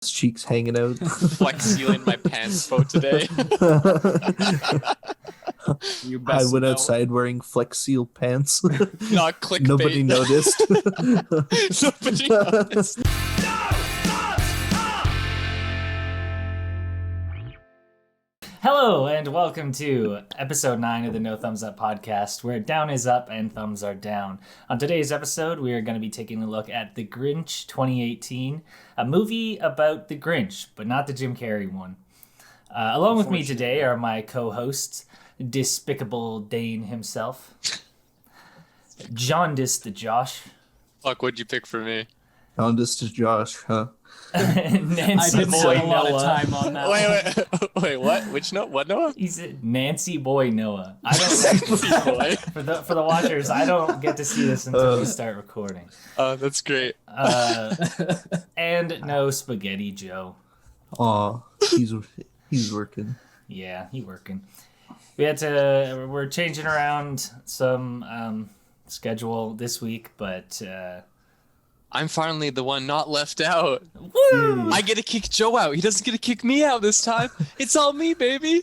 cheeks hanging out. Flex sealing my pants boat today. You I best went know. outside wearing Flex Seal pants. Not clickbait. Nobody noticed. Nobody noticed. Hello and welcome to episode 9 of the No Thumbs Up podcast, where down is up and thumbs are down. On today's episode, we are going to be taking a look at The Grinch 2018, a movie about the Grinch, but not the Jim Carrey one. Along with me today are my co-hosts, Despicable Dayne himself, Jaundice the Josh, Fuck, what'd you pick for me? Jaundice to Josh, huh? Nancy I did Boy spend a lot of Noah. time on that. Wait, what? Which Noah? What Noah? He's Nancy Boy Noah. I don't Boy. for the watchers. I don't get to see this until we start recording. That's great. And no Spaghetti Joe. Aw, he's working. Yeah, he working. We're changing around some schedule this week, but I'm finally the one not left out. woo! I get to kick Joe out. He doesn't get to kick me out this time. It's all me, baby.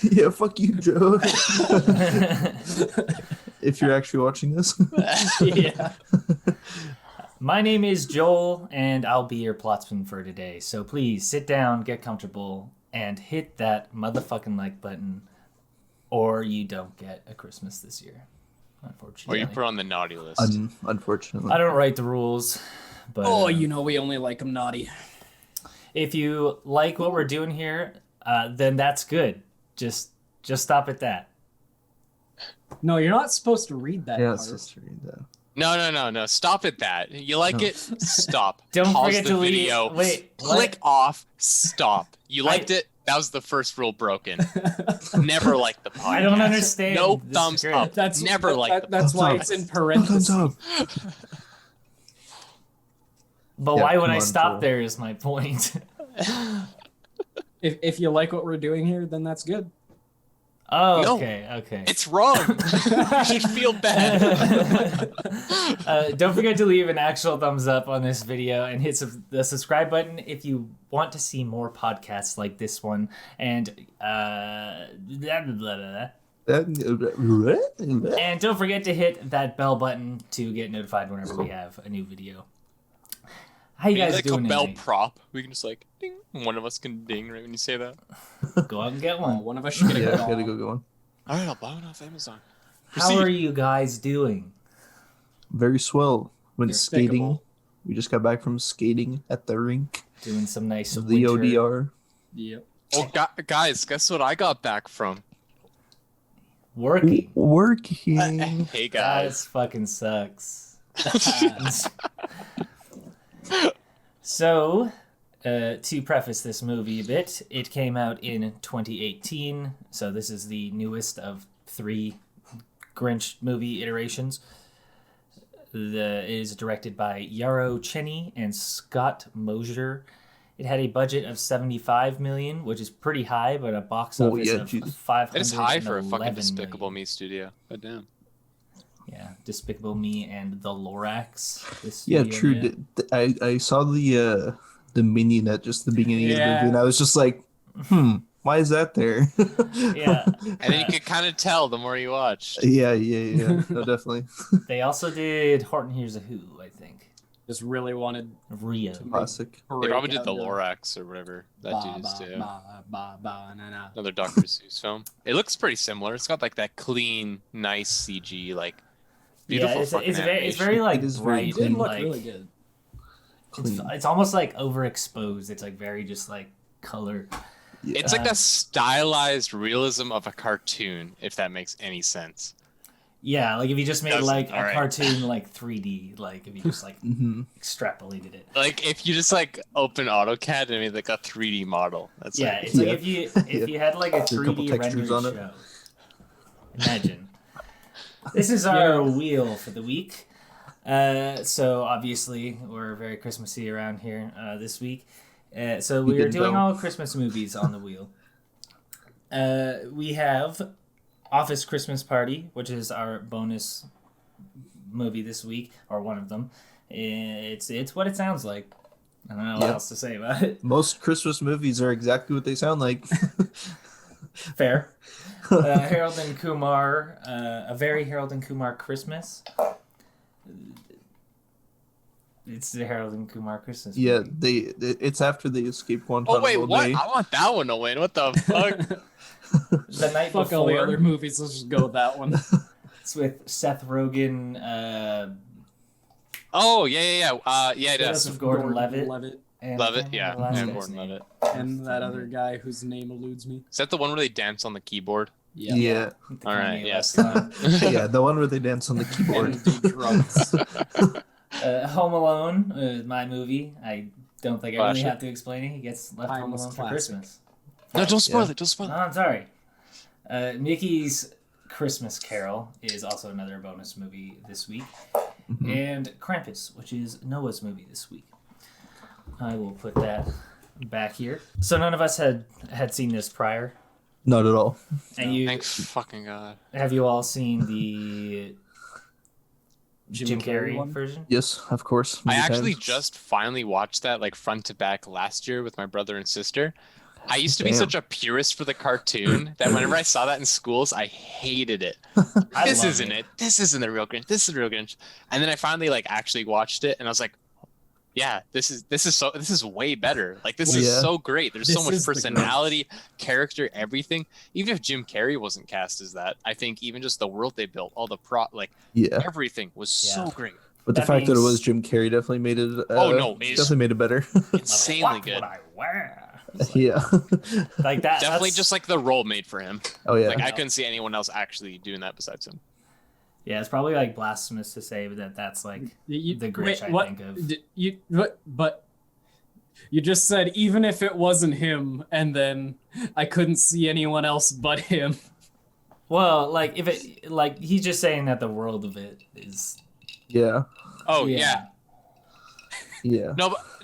Yeah, fuck you, Joe. If you're actually watching this. Yeah. My name is Joel, and I'll be your plotsman for today. So please sit down, get comfortable, and hit that motherfucking like button, or you don't get a Christmas this year. Or Unfortunately. you put on the naughty list. Unfortunately. I don't write the rules, but We only like them naughty. if you like what we're doing here, then that's good. Just stop at that. No, you're not supposed to read that Yeah, part. it's just to read that. No. Stop at that. You like it? Stop. Don't Pause forget the to leave- video. wait, Click off. Stop. You liked it? That was the first rule broken. Never like the podcast. I don't understand. No the thumbs script. up. That's Never like the That's why podcast. it's in No parentheses. thumbs up. But Yeah, why would come I on, stop Joel. there is my point. If you like what we're doing here, then that's good. Oh, No. okay. It's wrong. You should feel bad. Don't forget to leave an actual thumbs up on this video and hit the subscribe button if you want to see more podcasts like this one. And blah, blah, blah, blah. And don't forget to hit that bell button to get notified whenever we have a new video. How you We need guys like a doing bell tonight? prop. We can just like ding. One of us can ding right when you say that. Go out and get Oh, one. one of us should get a Yeah, doll. gotta go get one. All right, I'll buy one off Amazon. How are you guys doing? Very swell. Went skating. Despicable. We just got back from skating at the rink. Doing some nice The winter ODR. Yep. Oh, guys, guess what I got back from? working. Working. Hey, That guys. fucking sucks. So, to preface this movie a bit, it came out in 2018, so this is the newest of 3 Grinch movie iterations. It is directed by Yarrow Cheney and Scott Mosier. It had a budget of $75 million, which is pretty high, but a box Oh, office yeah, of Jesus. $511 That is high for a fucking Despicable million. Me studio. But damn. Yeah, Despicable Me and the Lorax. This Yeah, studio true. did. I saw the minion at just the beginning of the Yeah. movie, and I was just like, why is that there? Yeah. And then you could kind of tell the more you watched. yeah. No, definitely. They also did Horton Hears a Who, I think. Just really wanted Rio. Classic. They probably did out the Lorax or whatever that dude is too. na. Another Dr. Seuss film. It looks pretty similar. It's got like that clean, nice CG, like beautiful Yeah, it's fucking very animation. like It is very bright. It did and, look like, really good. it's almost like overexposed. It's like very just like color. Yeah. It's like the stylized realism of a cartoon, if that makes any sense. Yeah, like if you just made Doesn't, like a alright. cartoon like 3D, like if you just like hmm extrapolated it. Like if you just like open AutoCAD and made like a 3D model. That's Yeah, like, it's like Yeah. if you had like a There's a couple 3D textures rendered on it. show. Imagine. This is our wheel for the week. So obviously we're very Christmassy around here this week. So You we're can doing tell. all Christmas movies on the wheel. We have Office Christmas Party, which is our bonus movie this week, or one of them. It's what it sounds like. I don't know what else to say about it. Most Christmas movies are exactly what they sound like. Fair. Harold and Kumar, a very Harold and Kumar Christmas. It's the Harold and Kumar Christmas Yeah, movie. it's after they escape Guantanamo Oh wait, what? Bay. I want that one to win. What the fuck? The night Fuck before. all the other movies. Let's just go with that one. It's with Seth Rogen, Oh yeah, it is. Joseph Gordon-Levitt. and Love it, I can't yeah. remember the last Yeah, guy's Gordon name. love it. And that other guy whose name eludes me. Is that the one where they dance on the keyboard? Yeah. The All right, Kanye yes. West one. Yeah, the one where they dance on the keyboard. And do drugs. Home Alone is my movie. I don't think I really Classic. have to explain it. He gets left home Timeless alone for classic. Christmas. No, don't spoil Yeah. it. Don't spoil No, it. I'm sorry. Mickey's Christmas Carol is also another bonus movie this week. Mhm. And Krampus, which is Noah's movie this week. I will put that back here. So none of us had seen this prior. Not at all. And you Thank fucking God. have you all seen the Jim Carrey one? version? Yes, of course. I many actually times. just finally watched that like front to back last year with my brother and sister. I used to be Damn. such a purist for the cartoon that whenever I saw that in schools, I hated it. I This love isn't it. This isn't the real Grinch. This is the real Grinch. And then I finally like actually watched it, and I was like, yeah, this is way better. Like this is Yeah. so great. There's so This much is the Grinch. personality, character, everything. Even if Jim Carrey wasn't cast as that, I think even just the world they built, all the Yeah, everything was so Yeah. great. but the That fact that it means- was Jim Carrey definitely made it. Oh, no, it's- definitely made it better. Insanely What good. would I wear? Yeah. Like that. Definitely that's- just like the role made for him. Oh yeah. Like I couldn't see anyone else actually doing that besides him. Yeah, it's probably like blasphemous to say that that's like the Grinch I think of. But you just said even if it wasn't him, and then I couldn't see anyone else but him. Well, like if it like he's just saying that the world of it is Yeah. Oh yeah. Yeah.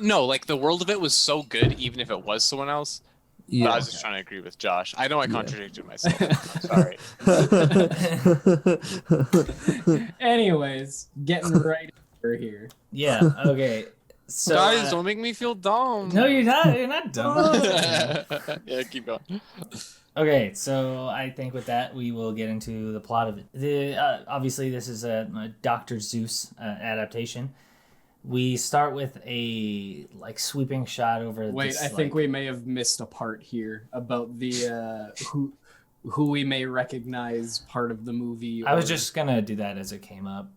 No, like the world of it was so good, even if it was someone else. But I Yeah. was just trying to agree with Josh. I know I Yeah. contradicted myself. I'm sorry. Anyways, getting right over here. Yeah, okay. So Guys, don't make me feel dumb. No, you're not dumb. Yeah, keep going. Okay, so I think with that we will get into the plot of it. Obviously this is a Dr. Seuss adaptation. We start with a like sweeping shot over. Wait, this, I think like- we may have missed a part here about the who we may recognize part of the movie. I was or- just gonna do that as it came up.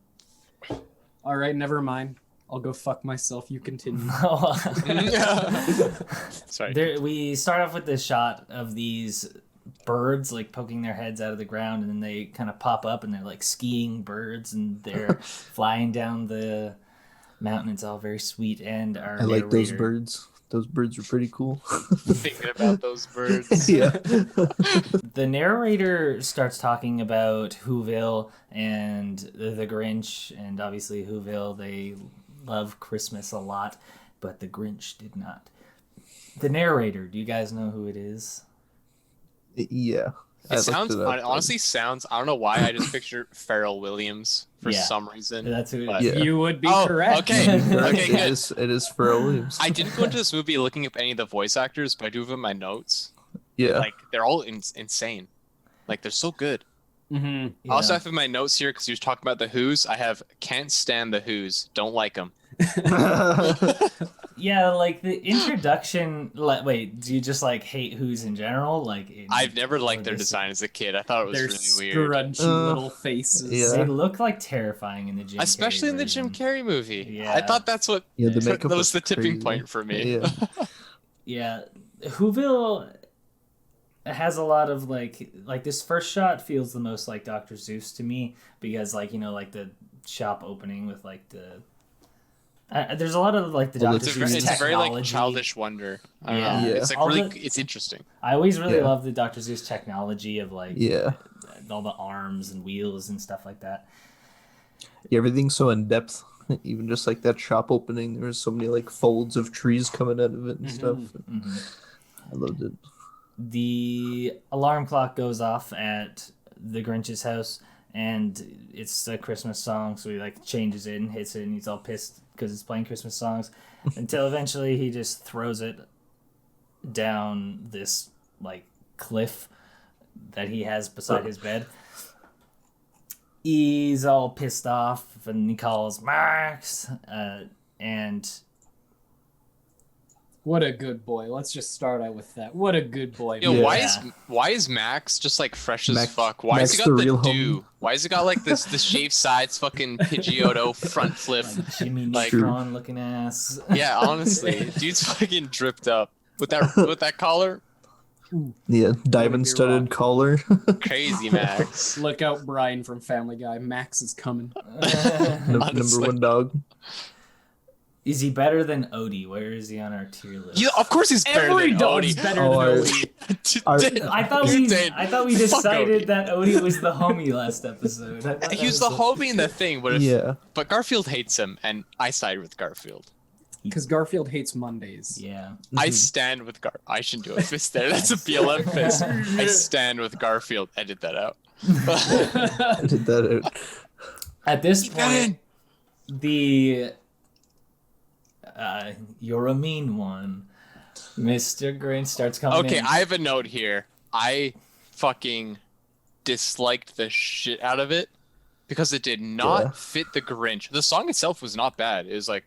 All right, never mind. I'll go fuck myself. You continue. Sorry. There, we start off with this shot of these birds like poking their heads out of the ground, and then they kind of pop up, and they're like skiing birds, and they're flying down the mountain. It's all very sweet, and our I like those narrator- birds. Those birds are pretty cool. Thinking about those birds. Yeah. The narrator starts talking about Whoville and the Grinch, and obviously Whoville, they love Christmas a lot, but the Grinch did not. The narrator, do you guys know who it is? Yeah. I It looked sounds it up, it honestly sounds. I don't know why I just picture Pharrell Williams for Yeah. some reason. That's who it But- is. Yeah. You would be Oh, correct. okay. Correct. Okay, good. It is Pharrell Williams. I didn't go into this movie looking up any of the voice actors, but I do have in my notes. Yeah. Like they're all insane. Like they're so good. Mm-hmm. Yeah. I also have in my notes here because you was talking about the Who's. I have can't stand the Who's. Don't like them. Yeah, like the introduction. Wait, do you just like hate Who's in general? Like I've never liked their this- design as a kid. I thought it was Their really weird, scrunchy little faces. yeah. They look like terrifying in the Jim especially Carrey in the Jim version. Carrey movie. Yeah. I thought that's what Yeah, the that makeup was was the tipping crazy. point for me. Yeah. Yeah, Whoville has a lot of like this first shot feels the most like Dr. Seuss to me because like like the shop opening with like the there's a lot of like the Well, Dr. It's a, Seuss very, it's a very like technology. childish wonder. I don't Yeah. know. Yeah. It's like All really, the- it's interesting. I always really Yeah. love the Dr. Seuss technology of like Yeah. all the arms and wheels and stuff like that. Yeah, everything's so in depth. Even just like that shop opening, there was so many like folds of trees coming out of it and stuff. I loved it. The alarm clock goes off at the Grinch's house, and it's a Christmas song, so he like changes it and hits it, and he's all pissed because it's playing Christmas songs, until eventually he just throws it down this like cliff that he has beside his bed. He's all pissed off, and he calls Max, and What a good boy. Let's just start out with that. What a good boy. Yo, Yeah. why is Max just like fresh as Max- fuck? Why Max has he the got the real do? homie. Why has he got like this the shaved sides, fucking Pidgeotto front flip? like Jimmy Like- Neutron looking ass. Yeah, honestly, dude's fucking dripped up with that collar. Yeah, diamond be studded wrong. collar. Crazy Max. Look out, Brian from Family Guy. Max is coming. Number Honestly. one dog. Is he better than Odie? Where is he on our tier list? Yeah, of course he's better Every than dog's Odie. better Oh, than I- Odie. Our- I thought Dude, we Dayne, fuck decided Odie. that Odie was the homie last episode. I thought He was that the homie in the thing, but Yeah. but Garfield hates him, and I side with Garfield. Because Garfield hates Mondays. Yeah. I stand with I should do a fist there. That's a BLM fist. I stand with Garfield. Edit that out. I did that out. At this Keep that in. point, the you're a mean one, Mr. Grinch starts coming Okay, in. I have a note here. I fucking disliked the shit out of it because it did not Yeah. fit the Grinch. The song itself was not bad. It was like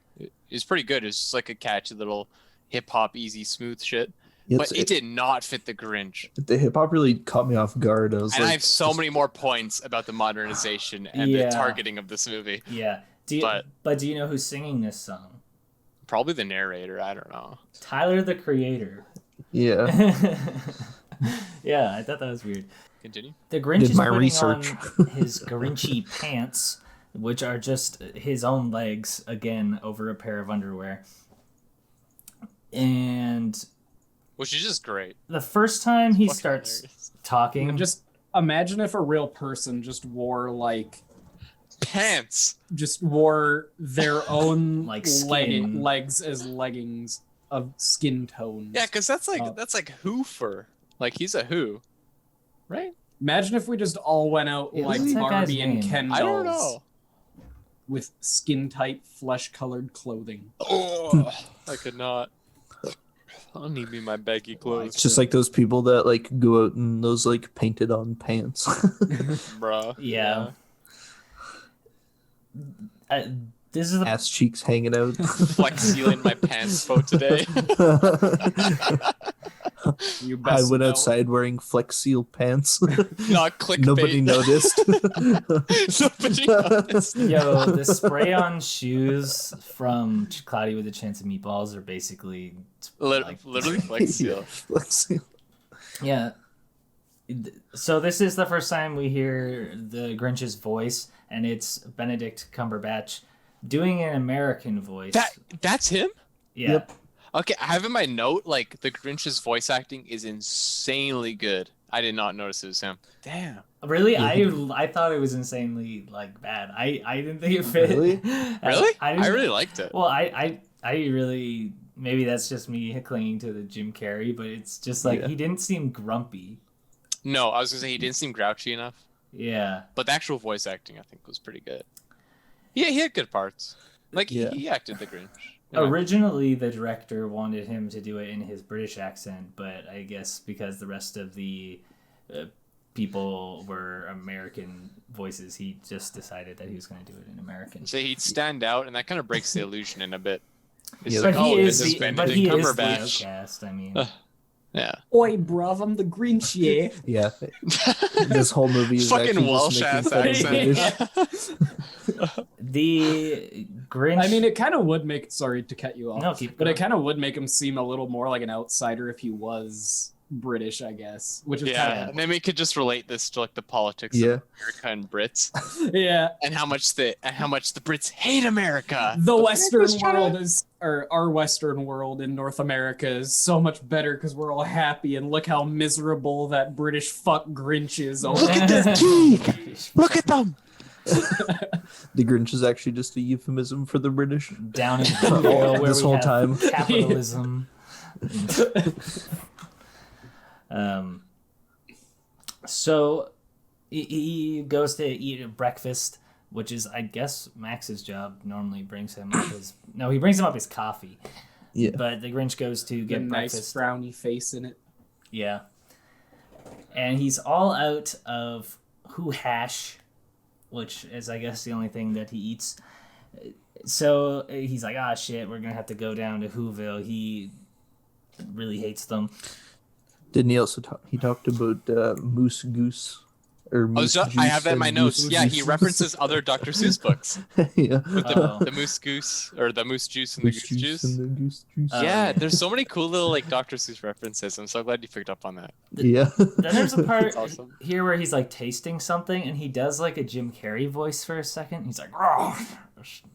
it's pretty good. It's just like a catchy little hip hop, easy, smooth shit. It's- But it did not fit the Grinch. The hip hop really caught me off guard. I was And like, I have so many more points about the modernization and Yeah. the targeting of this movie. Yeah. But- But do you know who's singing this song? Probably the narrator. I don't know. Tyler, the Creator. yeah. Yeah, I thought that was weird. Continue. The Grinch Did is my putting research. on his Grinchy pants, which are just his own legs, again, over a pair of underwear. And Which is just great. the first time he Fucking starts hilarious. talking, And just imagine if a real person just wore Pants. their own Like skin. legs as leggings of skin tones. Yeah, because that's Oh. like who fur. Like he's a who, right? Imagine if we just all went out Yeah, like what's that guy's Barbie and name? Ken dolls I don't know. with skin tight, flesh colored clothing. Oh, I could not. I'll need me my baggy It's clothes, just like those people that like go out in those like painted on pants. bruh. Yeah. This is the Ass cheeks hanging out. Flex sealing my pants for today. You I best went know. outside wearing Flex Seal pants. Not clickbait. Nobody noticed. Nobody noticed. yo, the spray on shoes from Cloudy with a Chance of Meatballs are basically like- Literally flex seal. Flex Seal. Yeah. So this is the first time we hear the Grinch's voice, and it's Benedict Cumberbatch doing an American voice. That's him? yeah. Yep. Okay, I have in my note like the Grinch's voice acting is insanely good. I did not notice it was him. Damn. Really, I thought it was insanely like bad. I didn't think it fit. Really? Really? I I really liked it. Well, I really, maybe that's just me clinging to the Jim Carrey, but it's just like Yeah. he didn't seem grumpy. No, I was gonna say he didn't seem grouchy enough, Yeah. but the actual voice acting I think was pretty good. Yeah, he had good parts. Like Yeah. he acted the Grinch. you know? Originally, the director wanted him to do it in his British accent, but I guess because the rest of the people were American voices, he just decided that he was going to do it in American. So he'd stand out, and that kind of breaks the illusion in a bit. It's Yeah, like, But he oh, is this is the Benedict but he is the Cumberbatch. outcast. I mean, Yeah. Oi, bruv, I'm the Grinch, yeah. Yeah. This whole movie is Fucking actually Welsh just ass making fun of accent. British. the Grinch. I mean, it kind of would make. Sorry to cut you off. No, keep But going. it kind of would make him seem a little more like an outsider if he was British, I guess. Which is Yeah, kind and then we could just relate this to like the politics Yeah. of America and Brits, of yeah. and how much the Brits hate America. The But Western America's trying to- world is, or our Western world in North America is so much better because we're all happy, and look how miserable that British fuck Grinch is. over Look at this key. Look at them. The Grinch is actually just a euphemism for the British. down in Brazil where This we whole have time. capitalism. So he goes to eat breakfast, which is, I guess, Max's job. Normally brings him up he brings him up his coffee. Yeah. But the Grinch goes to get nice breakfast. frowny face in it. Yeah. And he's all out of hash, which is, I guess, the only thing that he eats. So he's like, ah, shit, we're going to have to go down to Whoville. He really hates them. Didn't he also talk? He talked about Moose Goose. Or Moose I have that in my and notes. Goose Yeah, he Juice. references other Dr. Seuss books. Yeah. With the Moose Goose, or the Moose Juice and the Moose Goose Juice. and the Goose Juice. Yeah, there's so many cool little like Dr. Seuss references. I'm so glad you picked up on that. Yeah. Then there's a part awesome. here where he's like tasting something, and he does like a Jim Carrey voice for a second. He's like, "Oh,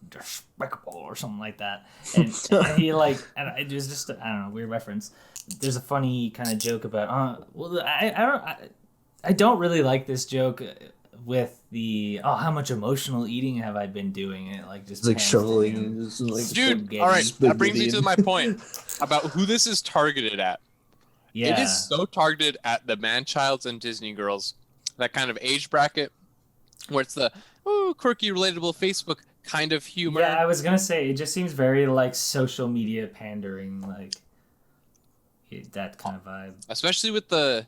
despicable," or something like that. And he like, and it was just I don't know, weird reference. There's a funny kind of joke about, I don't really like this joke with the how much emotional eating have I been doing? And it like just It's like pans shoveling. to him. And just, like, Dude, all right, that brings me to my point about who this is targeted at. Yeah. It is so targeted at the man-childs and Disney girls, that kind of age bracket, where it's the quirky, relatable Facebook kind of humor. Yeah, I was gonna say it just seems very like social media pandering, like that kind of vibe. Especially with the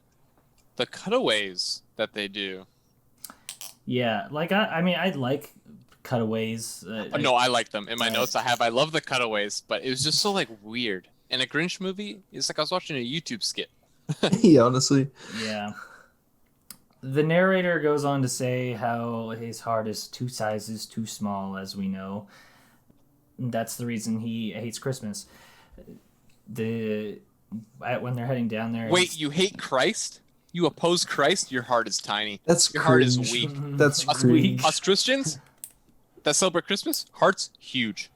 cutaways that they do. Yeah, like I mean, I like cutaways. No, I like them. In my notes, I love the cutaways, but it was just so like weird. In a Grinch movie, it's like I was watching a YouTube skit. Yeah, honestly. Yeah. The narrator goes on to say how his heart is 2 sizes too small, as we know. That's the reason he hates Christmas. When they're heading down there. Wait, you hate Christ? You oppose Christ? Your heart is tiny. That's Your heart is cringe. weak. That's Us, cringe. us Christians that celebrate Christmas, hearts huge,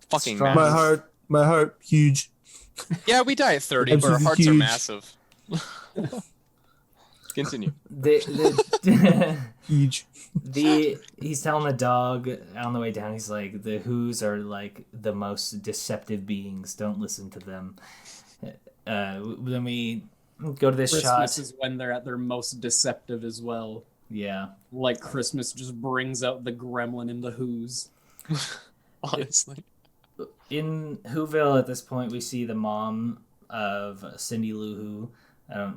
fucking Strong. massive. My heart, huge. Yeah, we die at 30, but our Absolutely hearts are huge. massive. Continue. Huge. He's telling the dog on the way down, he's like, the Who's are like the most deceptive beings. Don't listen to them. Then we go to this Christmas shot. is when they're at their most deceptive as well. Yeah. Like Christmas just brings out the gremlin in the Who's. Honestly. In Whoville at this point, we see the mom of Cindy Lou Who.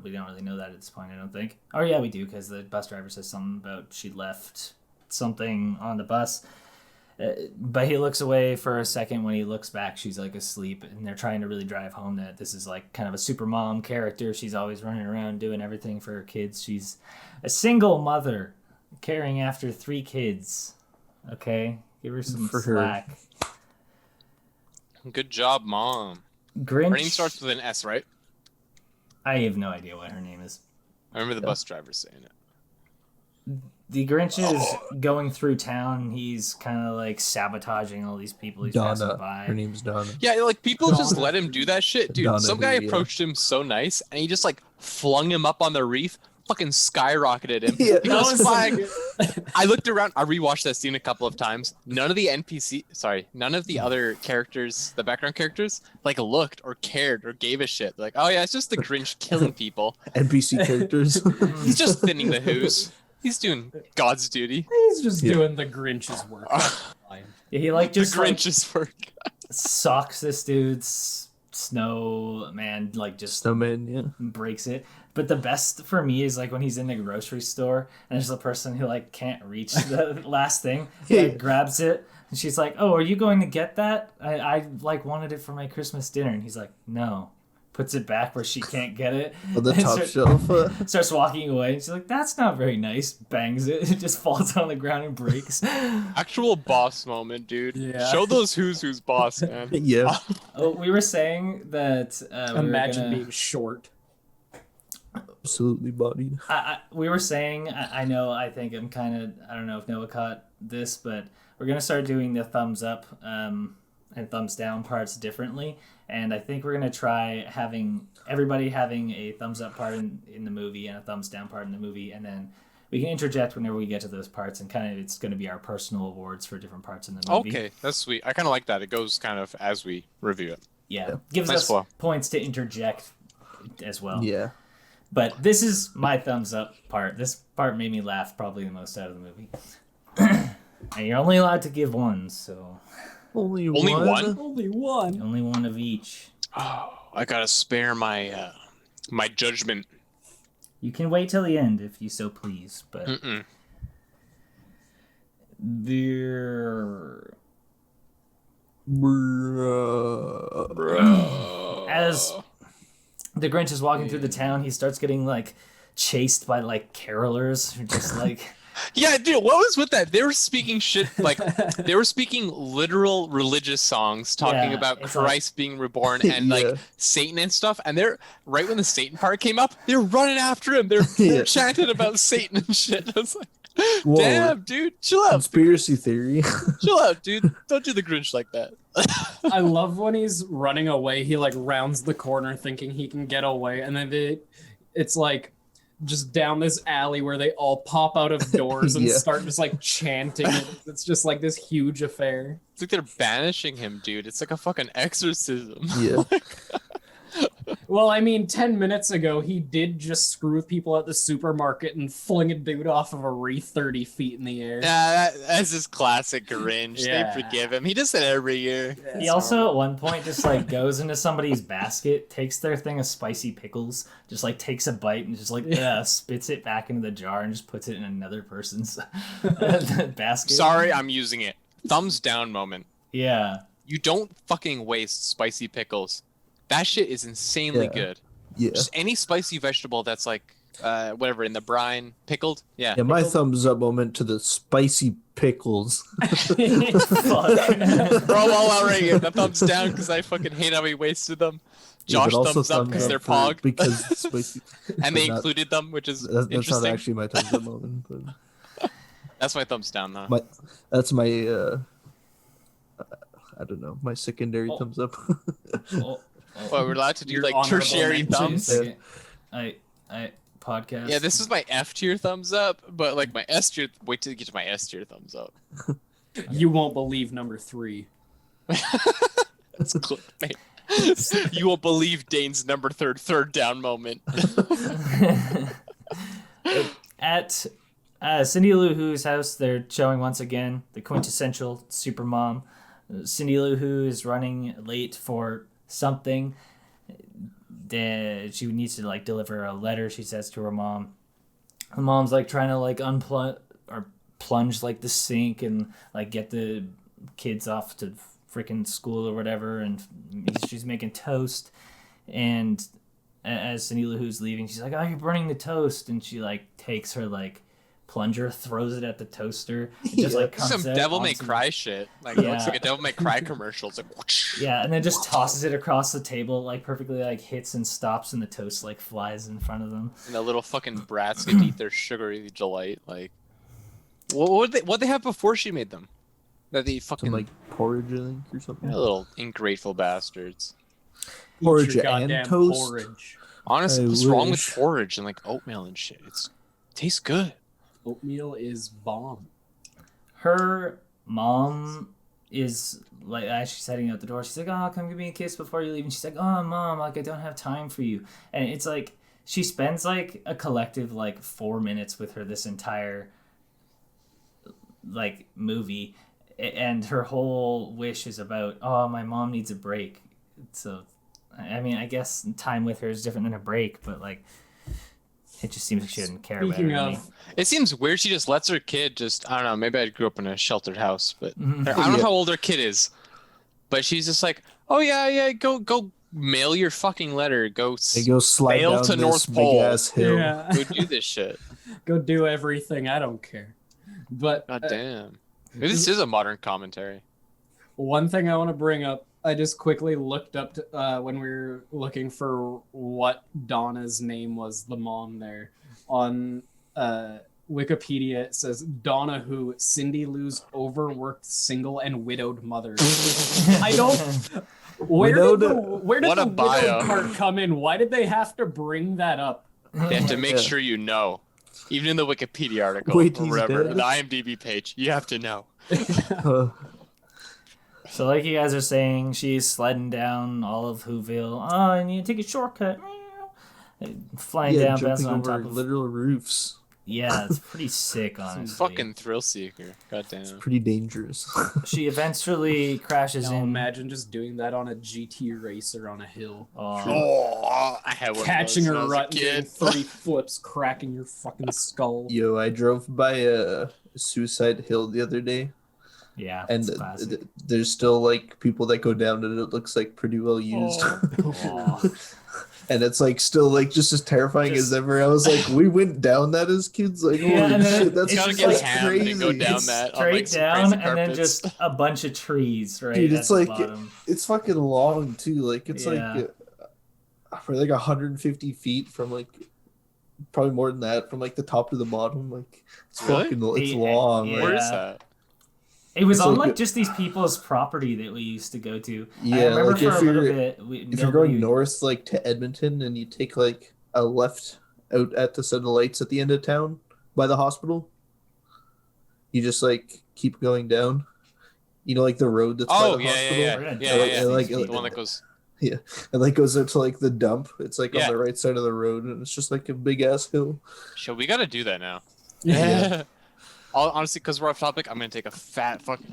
We don't really know that at this point, I don't think. Oh yeah, we do, because the bus driver says something about she left something on the bus. But he looks away for a second. When he looks back, she's like asleep, and they're trying to really drive home that this is like kind of a super mom character. She's always running around doing everything for her kids. She's a single mother caring after 3 kids. Okay, give her some slack. Good job, Mom. Grinch. Her name starts with an S, right? I have no idea what her name is. I remember the bus driver saying it. The Grinch is going through town. He's kind of like sabotaging all these people he's passing Donna. by. Her name's Donna. Yeah, like people just let him do that shit, dude. Donna Some guy who, yeah. approached him so nice, and he just like flung him up on the reef, fucking skyrocketed him. Yeah. He goes flying. I looked around. I rewatched that scene a couple of times. None of the other characters, the background characters, like looked or cared or gave a shit. Like, oh yeah, it's just the Grinch killing people. NPC characters. He's just thinning the Who's. He's doing God's duty. He's just doing the Grinch's work. Fine. Yeah, he like just the like, Grinch's work. socks this dude's snowman, like just Snowman, yeah. breaks it. But the best for me is like when he's in the grocery store and there's a person who like can't reach the last thing. He like, grabs it and she's like, "Oh, are you going to get that? I like wanted it for my Christmas dinner." And he's like, "No." Puts it back where she can't get it. On the And top shelf. starts walking away. She's like, "That's not very nice." Bangs it. It just falls on the ground and breaks. Actual boss moment, dude. Yeah. Show those who's boss, man. Yeah. Oh, we were saying that Imagine being short. Absolutely bodied. we were saying, I know, I think I'm kind of, I don't know if Noah caught this, but we're going to start doing the thumbs up and thumbs down parts differently. And I think we're going to try everybody having a thumbs up part in the movie and a thumbs down part in the movie. And then we can interject whenever we get to those parts, and kind of it's going to be our personal awards for different parts in the movie. Okay, that's sweet. I kind of like that. It goes kind of as we review it. Yeah. Gives Nice us flow. points to interject as well. Yeah. But this is my thumbs up part. This part made me laugh probably the most out of the movie. And you're only allowed to give one, so Only Only one? one? Only one. only one of each. Oh, I gotta spare my my judgment. You can wait till the end if you so please, but there. As the Grinch is walking through the town, he starts getting like chased by like carolers who just like Yeah, dude, what was with that? They were speaking shit, like, they were speaking literal religious songs talking Yeah, about it's Christ being reborn and, Yeah. like, Satan and stuff. And they're, right when the Satan part came up, they're running after him. They're Yeah. chanting about Satan and shit. I was like, Whoa. damn, dude, chill out. Conspiracy theory. Chill out, dude. Don't do the Grinch like that. I love when he's running away. He like rounds the corner thinking he can get away, and then it's like just down this alley where they all pop out of doors and Yeah. start just like chanting. It's just like this huge affair. It's like they're banishing him, dude. It's like a fucking exorcism. Yeah. Well, I mean, 10 minutes ago, he did just screw with people at the supermarket and fling a dude off of a wreath 30 feet in the air. That's his classic Grinch. Yeah. They forgive him. He does it every year. he also at one point just like goes into somebody's basket, takes their thing of spicy pickles, just like takes a bite and just like spits it back into the jar and just puts it in another person's basket. Sorry, I'm using it. Thumbs down moment. Yeah. You don't fucking waste spicy pickles. That shit is insanely Yeah. good. Yeah. Just any spicy vegetable that's like, whatever, in the brine, pickled. Yeah. Yeah, my thumbs up moment to the spicy pickles. Fuck. Bro, all out right here. The thumbs down because I fucking hate how he wasted them. Yeah, Josh but also thumbs up because they're for- pog. Because it's spicy. And they not- included them, which is That's not interesting. actually my thumbs up moment, but That's my thumbs down, though. that's my I don't know, my secondary Oh. thumbs up. Well, we're allowed to do Your like honorable tertiary mentions. thumbs. Second. I podcast. Yeah, this is my F tier thumbs up, but like my S tier. Wait till you get to my S tier thumbs up. You won't believe number 3. That's clickbait. You won't believe Dayne's number third down moment. At Cindy Lou Who's house, they're showing once again the quintessential super mom. Cindy Lou Who is running late for something. She needs to like deliver a letter, she says to her mom. Her mom's like trying to like unplug or plunge like the sink and like get the kids off to freaking school or whatever, and she's making toast. And as Cindy Lou Who's leaving, she's like, "Oh, you're burning the toast," and she like takes her like plunger, throws it at the toaster, it just like comes Some out Devil May onto- Cry shit. Like it looks Yeah. like a Devil May Cry commercial. It's like whoosh. Yeah, and then just tosses it across the table, like perfectly like hits and stops, and the toast like flies in front of them. And the little fucking brats get to eat their sugary delight. Like, what they have before she made them? That they fucking Some like porridge, I think, or something. they're little ingrateful bastards. Porridge Eat your and goddamn toast? porridge. Honestly, I what's wrong with wish. porridge and like oatmeal and shit? Tastes good. Oatmeal is bomb. Her mom is like, as she's heading out the door, she's like, "Oh, come give me a kiss before you leave." And she's like, "Oh, mom, like I don't have time for you." And it's like she spends like a collective like 4 minutes with her this entire like movie, and her whole wish is about, "Oh, my mom needs a break." So, I mean, I guess time with her is different than a break, but like, it just seems like she doesn't care about her. Speaking any. of, It seems weird. She just lets her kid just, I don't know, maybe I grew up in a sheltered house, but Mhm. I don't know how old her kid is. But she's just like, "Oh yeah, go mail your fucking letter. Go They go slide Sail down to this North big Pole. ass hill. yeah, go do this shit." go do everything. I don't care. But God damn. Maybe this is a modern commentary. one thing I want to bring up, I just quickly looked up to, when we were looking for what Donna's name was, the mom there. On Wikipedia, it says Donna Who, Cindy Lou's overworked single and widowed mother. I don't. Where did the What a widowed bio. part come in? Why did they have to bring that up? They have to make Yeah. sure you know. Even in the Wikipedia article Wait, or he's whatever, dead? the IMDb page, you have to know. Uh, So like you guys are saying, she's sliding down all of Whoville. "Oh, I need to take a shortcut." flying Yeah, down, jumping bouncing on over top of. literal roofs. Yeah, it's pretty sick, Some honestly. fucking thrill seeker. Goddamn. Pretty dangerous. She eventually crashes Now in. imagine just doing that on a GT racer on a hill. Oh, I had one Catching of a those when I was rut, getting kid. 30 flips, cracking your fucking skull. Yo, I drove by a Suicide Hill the other day, Yeah, and it's classic. there's still like people that go down and it looks like pretty well used. Oh. And it's like still like just as terrifying Just- as ever. I was like, we went down that as kids. Like, Yeah, holy and then shit, that's it's Gotta just get like hammed and go crazy. down It's that on, straight like, some down crazy and then carpets. just a bunch of trees right Dude, at it's the like bottom. it's fucking long too. Like it's Yeah. like for like 150 feet from like probably more than that from like the top to the bottom. Like it's Really? fucking it's Yeah, long. yeah. Like, Where is that? It was It's on like like just these people's property that we used to go to. I yeah, remember like for a if little you're bit. if you're going north like to Edmonton and you take like a left out at the set of lights at the end of town by the hospital, you just like keep going down. You know, like the road that's by Oh, the yeah, hospital. yeah, We're yeah. gonna Yeah, dox yeah, yeah. yeah. Like, The one that goes. Yeah, it like goes out to like the dump. It's like Yeah. on the right side of the road, and it's just like a big ass hill. Shit, we gotta do that now. Yeah. Honestly, because we're off topic, I'm gonna take a fat fucking.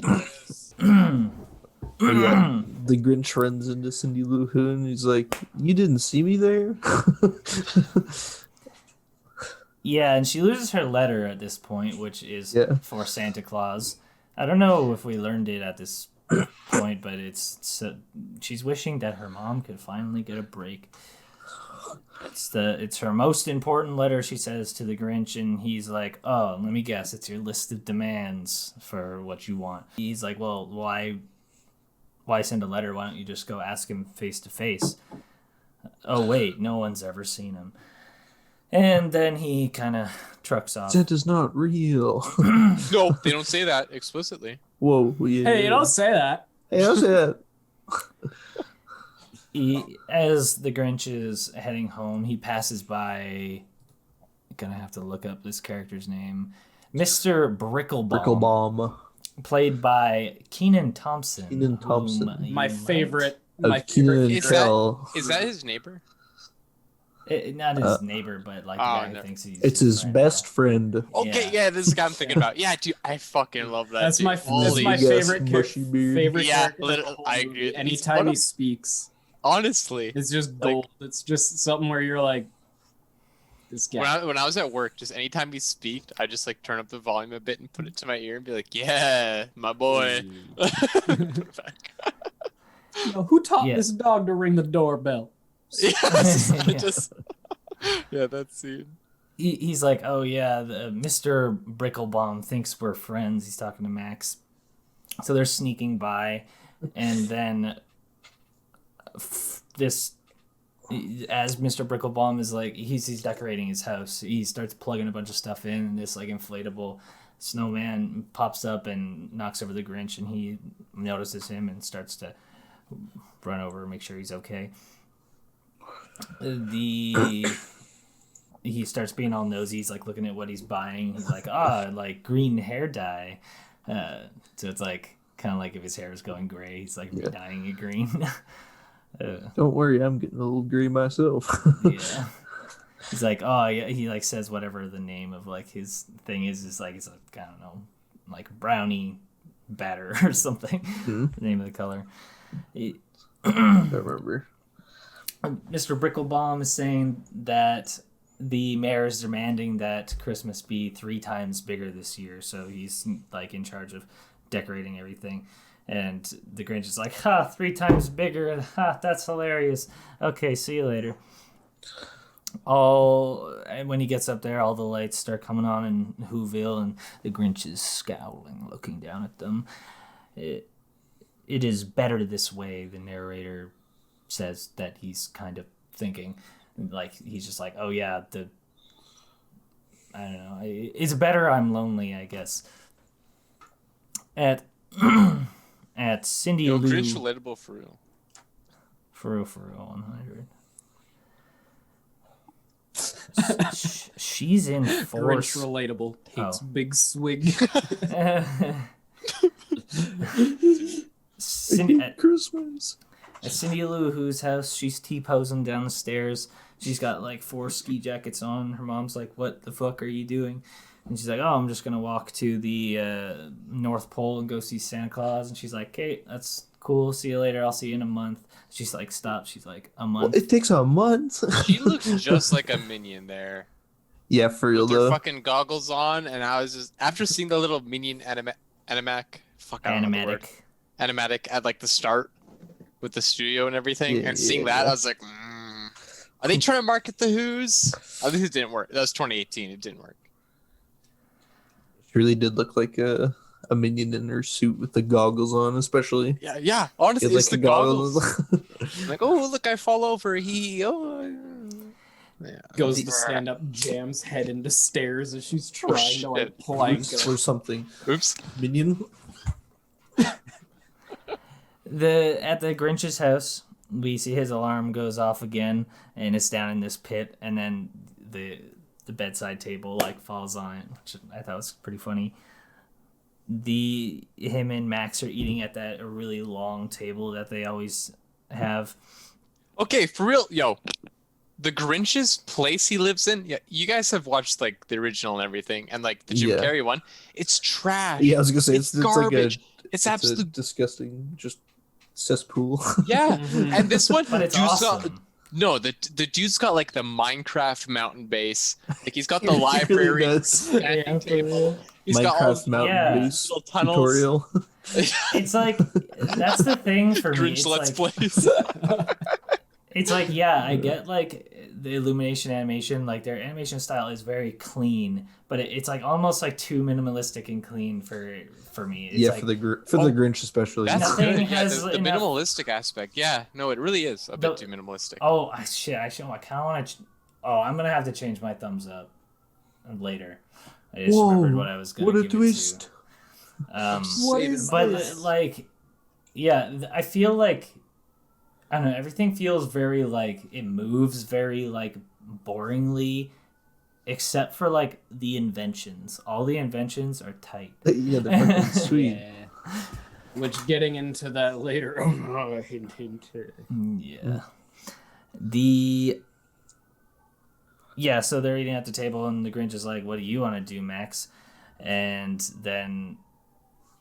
Yeah. The Grinch runs into Cindy Lou Who, and he's like, "You didn't see me there." Yeah, and she loses her letter at this point, which is Yeah. for Santa Claus. I don't know if we learned it at this point, but she's wishing that her mom could finally get a break. It's her most important letter, she says to the Grinch, and he's like, "Oh, let me guess, it's your list of demands for what you want." He's like, "Well, why send a letter? Why don't you just go ask him face to face?" Oh wait, no one's ever seen him. And then he kind of trucks off. Santa's not real. No, they don't say that explicitly. Whoa. Yeah. Hey, you don't say that. Hey, how's that? As the Grinch is heading home, he passes by. I'm gonna have to look up this character's name, Mr. Bricklebaum, Bricklebomb. played by Keenan Thompson. Keenan Thompson. whom you My might- favorite. Of My Keenan favorite. and Is Kel. Is that his neighbor? Not his neighbor, but like the Oh, guy who no. thinks he's. It's his friend. best friend. Okay, yeah, this is the guy I'm thinking about. Yeah, dude, I fucking love that. That's dude. my Holy my Yes, favorite mushy beard. favorite Yeah, character. in the literally, whole I movie. agree. He's Anytime one he of- speaks, Honestly, it's just Like- gold. It's just something where you're like, this guy. when I was at work, just anytime he speaked, I just like turn up the volume a bit and put it to my ear and be like, "Yeah, my boy." Put it back. Who taught Yeah. this dog to ring the doorbell? Yes, I Yeah. just yeah, that scene. He's like, "Oh yeah, Mr. Bricklebaum thinks we're friends." He's talking to Max, so they're sneaking by, and then this, as Mr. Bricklebaum is like, he's decorating his house. He starts plugging a bunch of stuff in, and this like inflatable snowman pops up and knocks over the Grinch, and he notices him and starts to run over and make sure he's okay. He starts being all nosy. He's like looking at what he's buying. He's like, like green hair dye. So it's like kind of like if his hair is going gray, he's like dyeing it green. Don't worry, I'm getting a little gray myself. Yeah. He's like, oh yeah. He like says whatever the name of like his thing is. It's like, it's like, I don't know, like brownie batter or something. The name of the color. I remember. Mr. Bricklebaum is saying that the mayor is demanding that Christmas be 3 times bigger this year, so he's like in charge of decorating everything. And the Grinch is like, 3 times bigger, that's hilarious. Okay, see you later. And when he gets up there, all the lights start coming on in Whoville, and the Grinch is scowling, looking down at them. It is better this way, the narrator says that he's kind of thinking. Like, he's just like, oh yeah, I don't know, it's better I'm lonely, I guess. At Cindy Yo, Lou, Grinch relatable for real. for real 100. She's in force. Grinch relatable. Takes Oh. big swig. Cindy, Christmas. at Cindy Lou Who's house, she's T-posing down the stairs. She's got like 4 ski jackets on. Her mom's like, "What the fuck are you doing?" And she's like, "Oh, I'm just gonna walk to the North Pole and go see Santa Claus." And she's like, "Okay, that's cool. See you later. I'll see you in a month." She's like, "Stop." She's like, "A month." Well, it takes a month. She looks just like a minion there. Yeah, for real With her though. fucking goggles on, and I was just after seeing the little minion animatic, fuck, I don't know the word. Animatic at like the start with the studio and everything, and seeing that, I was like, are they trying to market the Who's? I think it didn't work. That was 2018. It didn't work. She really did look like a minion in her suit with the goggles on, especially. Yeah. Honestly, it's the goggles. Like, oh look, I fall over. Yeah. Goes to stand up, jams head into stairs as she's trying to like plank or something. Oops. Minion. At the Grinch's house, we see his alarm goes off again, and it's down in this pit, and then the bedside table like falls on it, which I thought was pretty funny. Him and Max are eating at that a really long table that they always have. Okay, for real, yo. The Grinch's place he lives in, yeah, you guys have watched like the original and everything, and like the Jim Carrey one. It's trash. Yeah, I was gonna say it's garbage. Like it's absolute disgusting, just cesspool. Yeah, and this one, but it's awesome. The dude's got like the Minecraft mountain base. Like he's got the library, table. He's Minecraft got all mountain base little tunnels. Tutorial. It's like that's the thing for me. Grinch Let's Plays. It's like, yeah, I get like the Illumination animation, like their animation style is very clean, but it's like almost like too minimalistic and clean for me. It's yeah, like, for the Grinch especially. That's Nothing good. has The enough... minimalistic aspect. Yeah, no, it really is a bit too minimalistic. Oh shit! I kind of want to. I'm gonna have to change my thumbs up later. I just remembered what I was gonna. What a give twist! What is this? Like, yeah, I feel like. I don't know, everything feels very, like, it moves very, like, boringly, except for, like, the inventions. All the inventions are tight. Yeah, they're fucking sweet. Yeah. Which, getting into that later. Hint. Yeah. Yeah, so they're eating at the table, and the Grinch is like, "What do you want to do, Max?" And then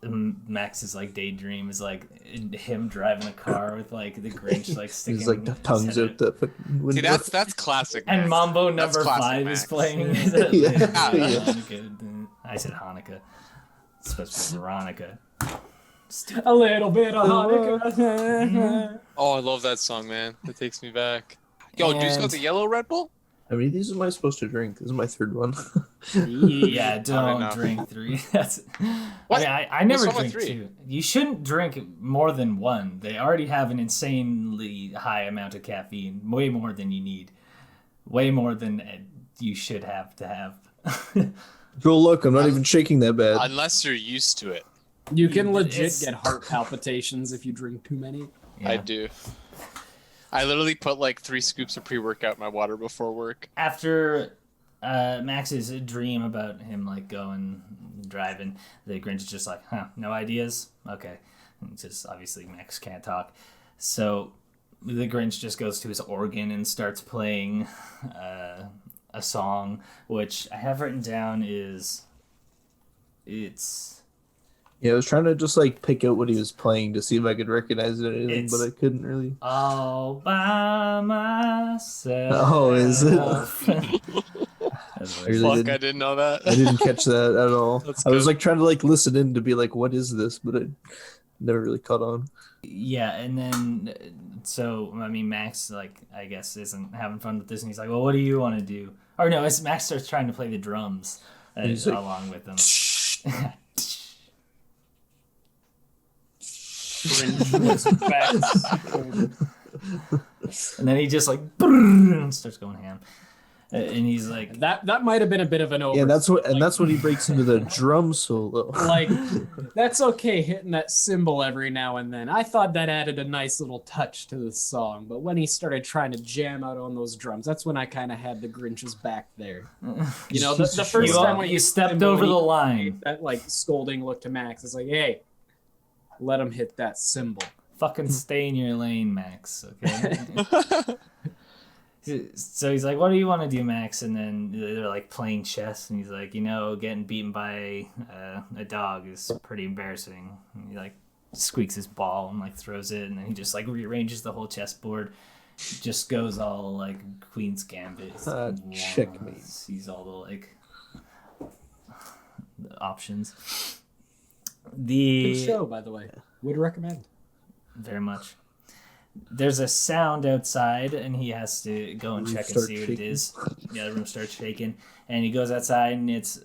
Max's like daydream is like him driving a car with like the Grinch like sticking his like tongues out the fucking window. See, that's classic. And Max. Mambo That's number classic 5 Max. is playing. Yeah. I said Hanukkah. It's supposed to be Veronica. A little bit of Hanukkah. Oh, I love that song, man. It takes me back. Yo, do you got the yellow Red Bull? How many of these am I supposed to drink? This is my third one. Yeah, don't drink 3. That's. What? I mean, I never What's wrong with drink 3? 2. You shouldn't drink more than 1. They already have an insanely high amount of caffeine, way more than you need, way more than you should have to have. Joel, look, I'm not even shaking that bad. Unless you're used to it. You can legit It's- get heart palpitations if you drink too many. Yeah. I do. I literally put like 3 scoops of pre-workout in my water before work. After Max's dream about him like going driving, the Grinch is just like, no ideas? Okay. And it's just obviously Max can't talk. So the Grinch just goes to his organ and starts playing a song, which I have written down Yeah, I was trying to just like pick out what he was playing to see if I could recognize it or anything, but I couldn't really. All by myself. Oh, is it? That's I what really Fuck, didn't- I didn't know that. I didn't catch that at all. That's I was good. like trying to like listen in to be like, what is this? But I never really caught on. Yeah, and then so I mean Max like I guess isn't having fun with this, and he's like, well, what do you want to do? Or no, it's Max starts trying to play the drums he's like, along with them. And then he just like and starts going ham, and he's like, That might have been a bit of an over. Yeah, that's when he breaks into the drum solo. Like, that's okay hitting that cymbal every now and then. I thought that added a nice little touch to the song, but when he started trying to jam out on those drums, that's when I kind of had the Grinch's back there. You know, the first time when you stepped over the line. that like scolding look to Max, it's like, hey, let him hit that cymbal. Fucking stay in your lane, Max. Okay. So he's like, "What do you want to do, Max?" And then they're like playing chess, and he's like, "Getting beaten by a dog is pretty embarrassing." And he like squeaks his ball and like throws it, and then he just like rearranges the whole chessboard. Just goes all like Queen's Gambit. Checkmate. Sees all the like the options. The Good show, by the way. Would recommend. Very much. There's a sound outside, and he has to go and check and see what it is. Yeah, the room starts shaking, and he goes outside, and it's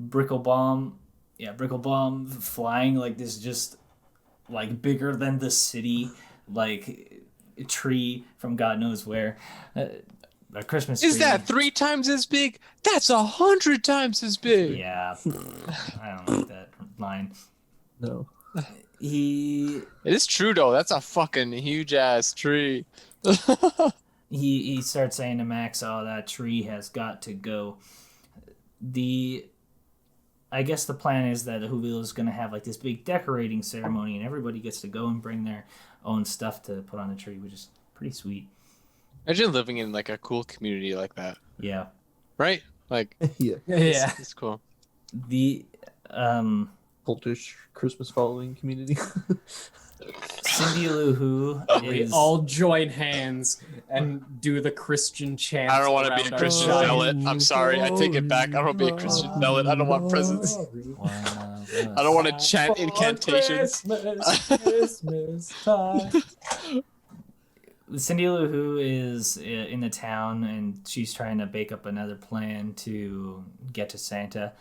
Brickle Bomb. Yeah, Brickle Bomb flying like this, just like bigger than the city, like a tree from God knows where. A Christmas tree. Is that 3 times as big? That's 100 times as big. Yeah, I don't like that line. No. He It is true though. That's a fucking huge ass tree. he starts saying to Max, "Oh, that tree has got to go." I guess the plan is that Whoville is going to have like this big decorating ceremony, and everybody gets to go and bring their own stuff to put on the tree, which is pretty sweet. Imagine living in like a cool community like that, Yeah. right? Like, Yeah. Yeah. it's cool. The Cultish Christmas following community. Cindy Lou Who We is all join hands and do the Christian chant. I don't want to be a Christian zealot. I'm sorry. I take it back. I don't want to be a Christian zealot. I don't want presents. I don't want to chant incantations. Christmas time. Cindy Lou Who is in the town, and she's trying to bake up another plan to get to Santa.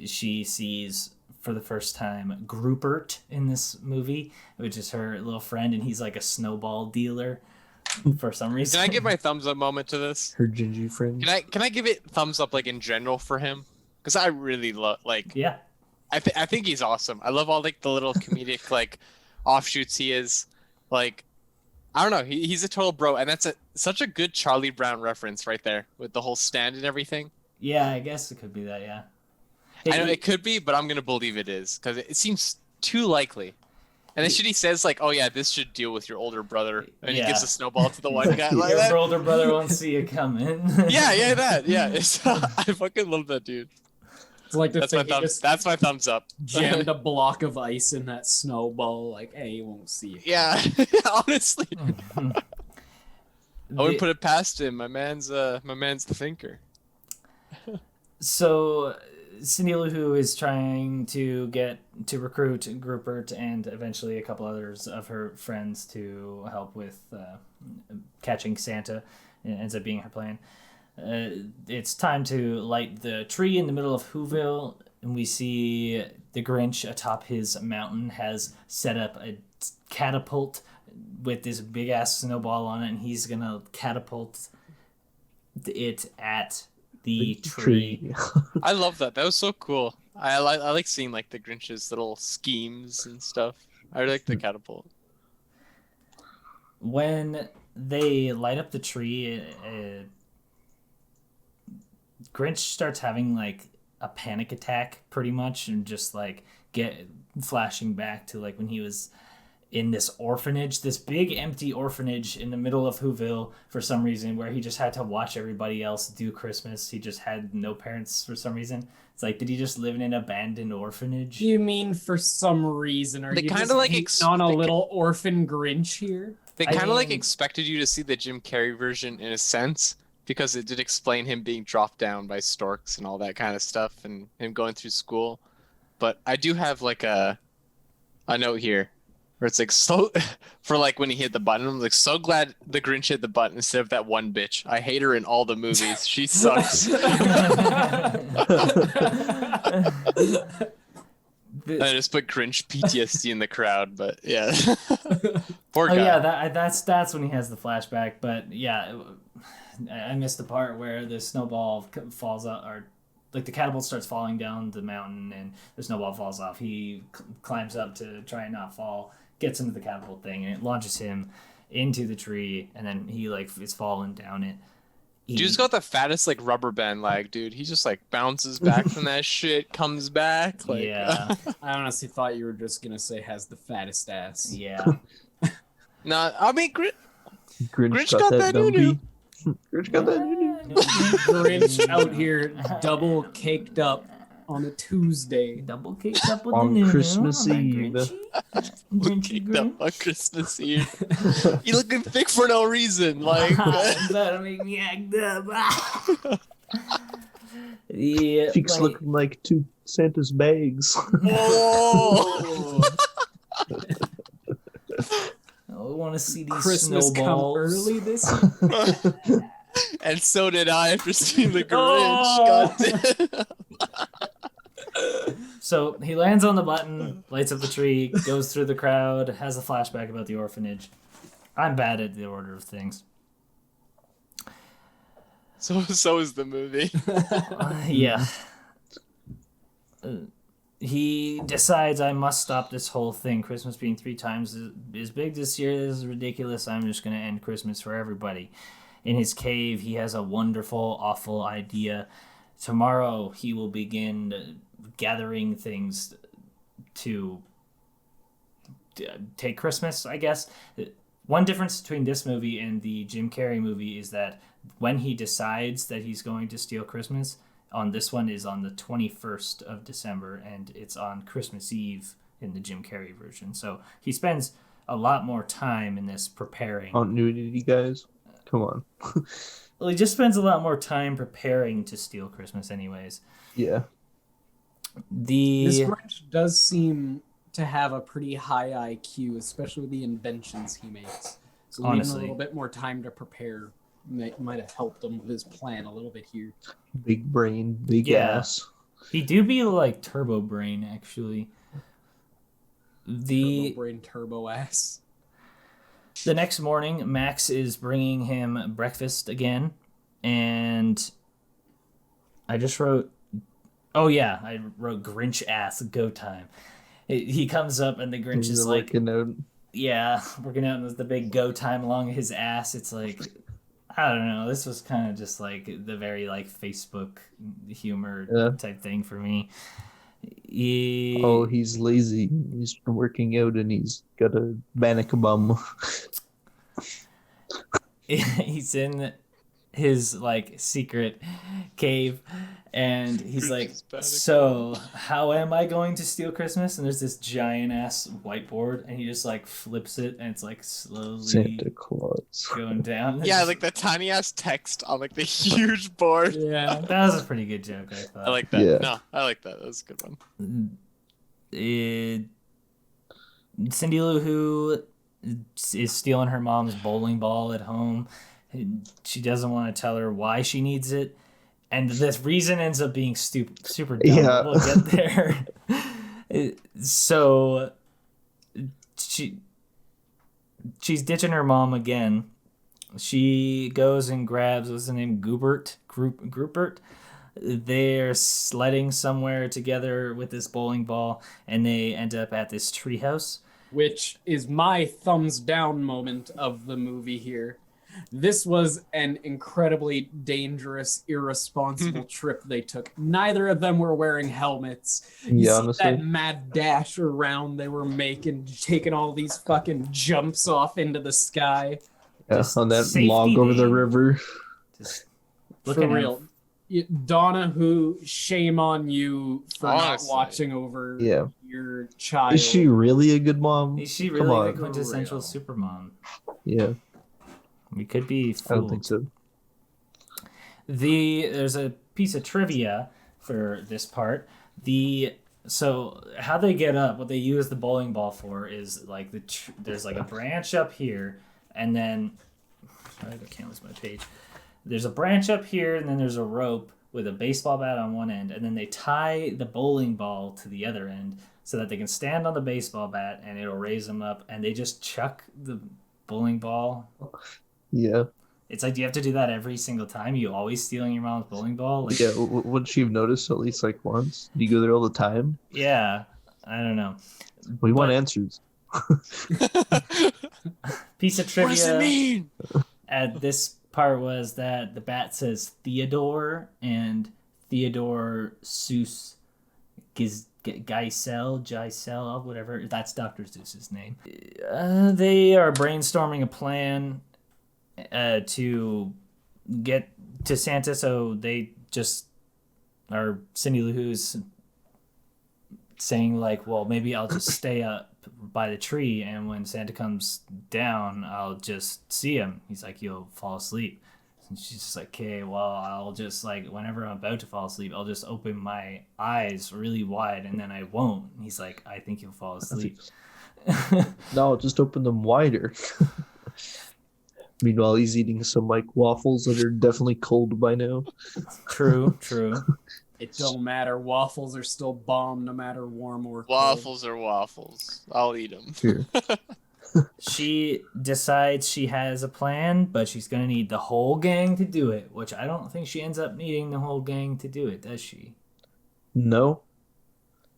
She sees for the first time Groupert in this movie, which is her little friend, and he's like a snowball dealer for some reason. Can I give my thumbs up moment to this? Her gingy friend. Can I give it thumbs up like in general for him? Because I really love like Yeah. I think he's awesome. I love all like the little comedic like offshoots he is. Like I don't know, he's a total bro, and that's such a good Charlie Brown reference right there with the whole stand and everything. Yeah, I guess it could be that, yeah. I know it could be, but I'm gonna believe it is because it seems too likely. And then he says like, "Oh yeah, this should deal with your older brother," and he gives a snowball to the one guy. Like Your that. older brother won't see you coming. Yeah, that. Yeah, I fucking love that dude. It's like the That's my thing you just That's my thumbs up. jammed a block of ice in that snowball. Like, hey, he won't see you. Yeah, honestly, I wouldn't put it past him. My man's the thinker. So Cindy Lou Who is trying to recruit Groupert and eventually a couple others of her friends to help with catching Santa. It ends up being her plan. It's time to light the tree in the middle of Whoville, and we see the Grinch atop his mountain has set up a catapult with this big ass snowball on it, and he's gonna catapult it at the tree. I love that. That was so cool. I like seeing like the Grinch's little schemes and stuff. I like the catapult. When they light up the tree, Grinch starts having like a panic attack pretty much, and just like flashing back to like when he was in this orphanage, this big empty orphanage in the middle of Whoville for some reason, where he just had to watch everybody else do Christmas. He just had no parents for some reason. It's like, did he just live in an abandoned orphanage? You mean for some reason? Are They you kinda just like hating on a little orphan Grinch here? They I kind of like mean- expected you to see the Jim Carrey version in a sense, because it did explain him being dropped down by storks and all that kind of stuff, and him going through school. But I do have like a note here where it's like, so for like when he hit the button, I'm like, so glad the Grinch hit the button instead of that one bitch. I hate her in all the movies. She sucks. I just put Grinch PTSD in the crowd, but yeah. Poor guy. Oh yeah, that's when he has the flashback. But yeah, I missed the part where the snowball falls out, or like the catapult starts falling down the mountain, and the snowball falls off. He climbs up to try and not fall, gets into the catapult thing, and it launches him into the tree, and then he like is falling down it. Dude's got the fattest like rubber band leg, dude. He just like bounces back from that shit, comes back. Like, Yeah, I honestly thought you were just gonna say has the fattest ass. yeah. Nah, I mean Grinch Grinch got that dumpy. doo-doo. Grinch got that. Grinch out here double caked up on a Tuesday. Double caked up with On the new Christmas on that Eve. Grinchy Kicked up Grinch. on Christmas Eve. You looking thick for no reason. Like, That'll make me act up. Yeah, Cheeks like, looking like two Santa's bags. oh, I want to see these Christmas come snowballs. early this year. and so did I after seeing the Grinch. Oh. God damn. So he lands on the button, lights up the tree, goes through the crowd, has a flashback about the orphanage. I'm bad at the order of things. So is the movie. Yeah. He decides I must stop this whole thing. Christmas being 3 times as big this year is ridiculous. I'm just going to end Christmas for everybody. In his cave, he has a wonderful, awful idea. Tomorrow, he will begin gathering things to take Christmas, I guess. One difference between this movie and the Jim Carrey movie is that when he decides that he's going to steal Christmas, on this one is on the 21st of December, and it's on Christmas Eve in the Jim Carrey version. So he spends a lot more time in this preparing. Continuity, guys. Come on. Well, he just spends a lot more time preparing to steal Christmas anyways. Yeah. This The Grinch does seem to have a pretty high IQ, especially with the inventions he makes. So leaving a Honestly. little bit more time to prepare might have helped him with his plan a little bit here. Big brain, big Yeah. ass. he do be like Turbo Brain, actually. Turbo brain, turbo ass. The next morning, Max is bringing him breakfast again, and I just wrote, oh yeah, I wrote Grinch ass go time. He comes up and the Grinch He's is like, working out. yeah, working out with the big go time along his ass. It's like, I don't know. This was kind of just like the very like Facebook humor type thing for me. Oh, he's lazy. He's working out and he's got a manic bum. He's in his like secret cave and he's like, so how am I going to steal Christmas? And there's this giant ass whiteboard and he just like flips it and it's like slowly Santa Claus. going down. Yeah, like the tiny ass text on like the huge board. Yeah. That was a pretty good joke, I thought. I like that. Yeah. No, I like that. That was a good one. Cindy Lou Who is stealing her mom's bowling ball at home. She doesn't want to tell her why she needs it. And this reason ends up being super dumb. Yeah. We'll get there. So she's ditching her mom again. She goes and grabs, what's the name? Groupert. They're sledding somewhere together with this bowling ball, and they end up at this treehouse. Which is my thumbs down moment of the movie here. This was an incredibly dangerous, irresponsible trip they took. Neither of them were wearing helmets. You Yeah, see honestly. that mad dash around they were making, taking all these fucking jumps off into the sky. Yeah, Just on that safety log over the day. river. Just For looking at real. Donna, who shame on you for Honestly. not watching over Yeah. your child. Is she really a good mom? Is she Come really on. the quintessential Real. supermom? Yeah, We could be I don't think fooled. so. There's a piece of trivia for this part. So how they get up, what they use the bowling ball for is like there's like a branch up here, and then I can't lose my page. There's a branch up here, and then there's a rope with a baseball bat on one end, and then they tie the bowling ball to the other end so that they can stand on the baseball bat and it'll raise them up, and they just chuck the bowling ball. Yeah, It's like, do you have to do that every single time? You always stealing your mom's bowling ball? Like, yeah. Wouldn't she have noticed at least like once? Do you go there all the time? yeah, I don't know. We want But- answers. Piece of What does it trivia mean? at this part was that the bat says Theodore and Theodore Seuss Geisel, whatever. That's Dr. Seuss's name. They are brainstorming a plan to get to Santa, so they just are Cindy Lou Who's saying like, well, maybe I'll just stay up by the tree, and when Santa comes down, I'll just see him. He's like, you'll fall asleep. And she's just like, okay, well, I'll just like, whenever I'm about to fall asleep, I'll just open my eyes really wide, and then I won't. And he's like, I think you'll fall asleep. No, just open them wider. Meanwhile, he's eating some like waffles that are definitely cold by now. True. It don't matter. Waffles are still bomb no matter warm or cold. Waffles are waffles. I'll eat them. Here. She decides she has a plan, but she's going to need the whole gang to do it, which I don't think she ends up needing the whole gang to do it, does she? No.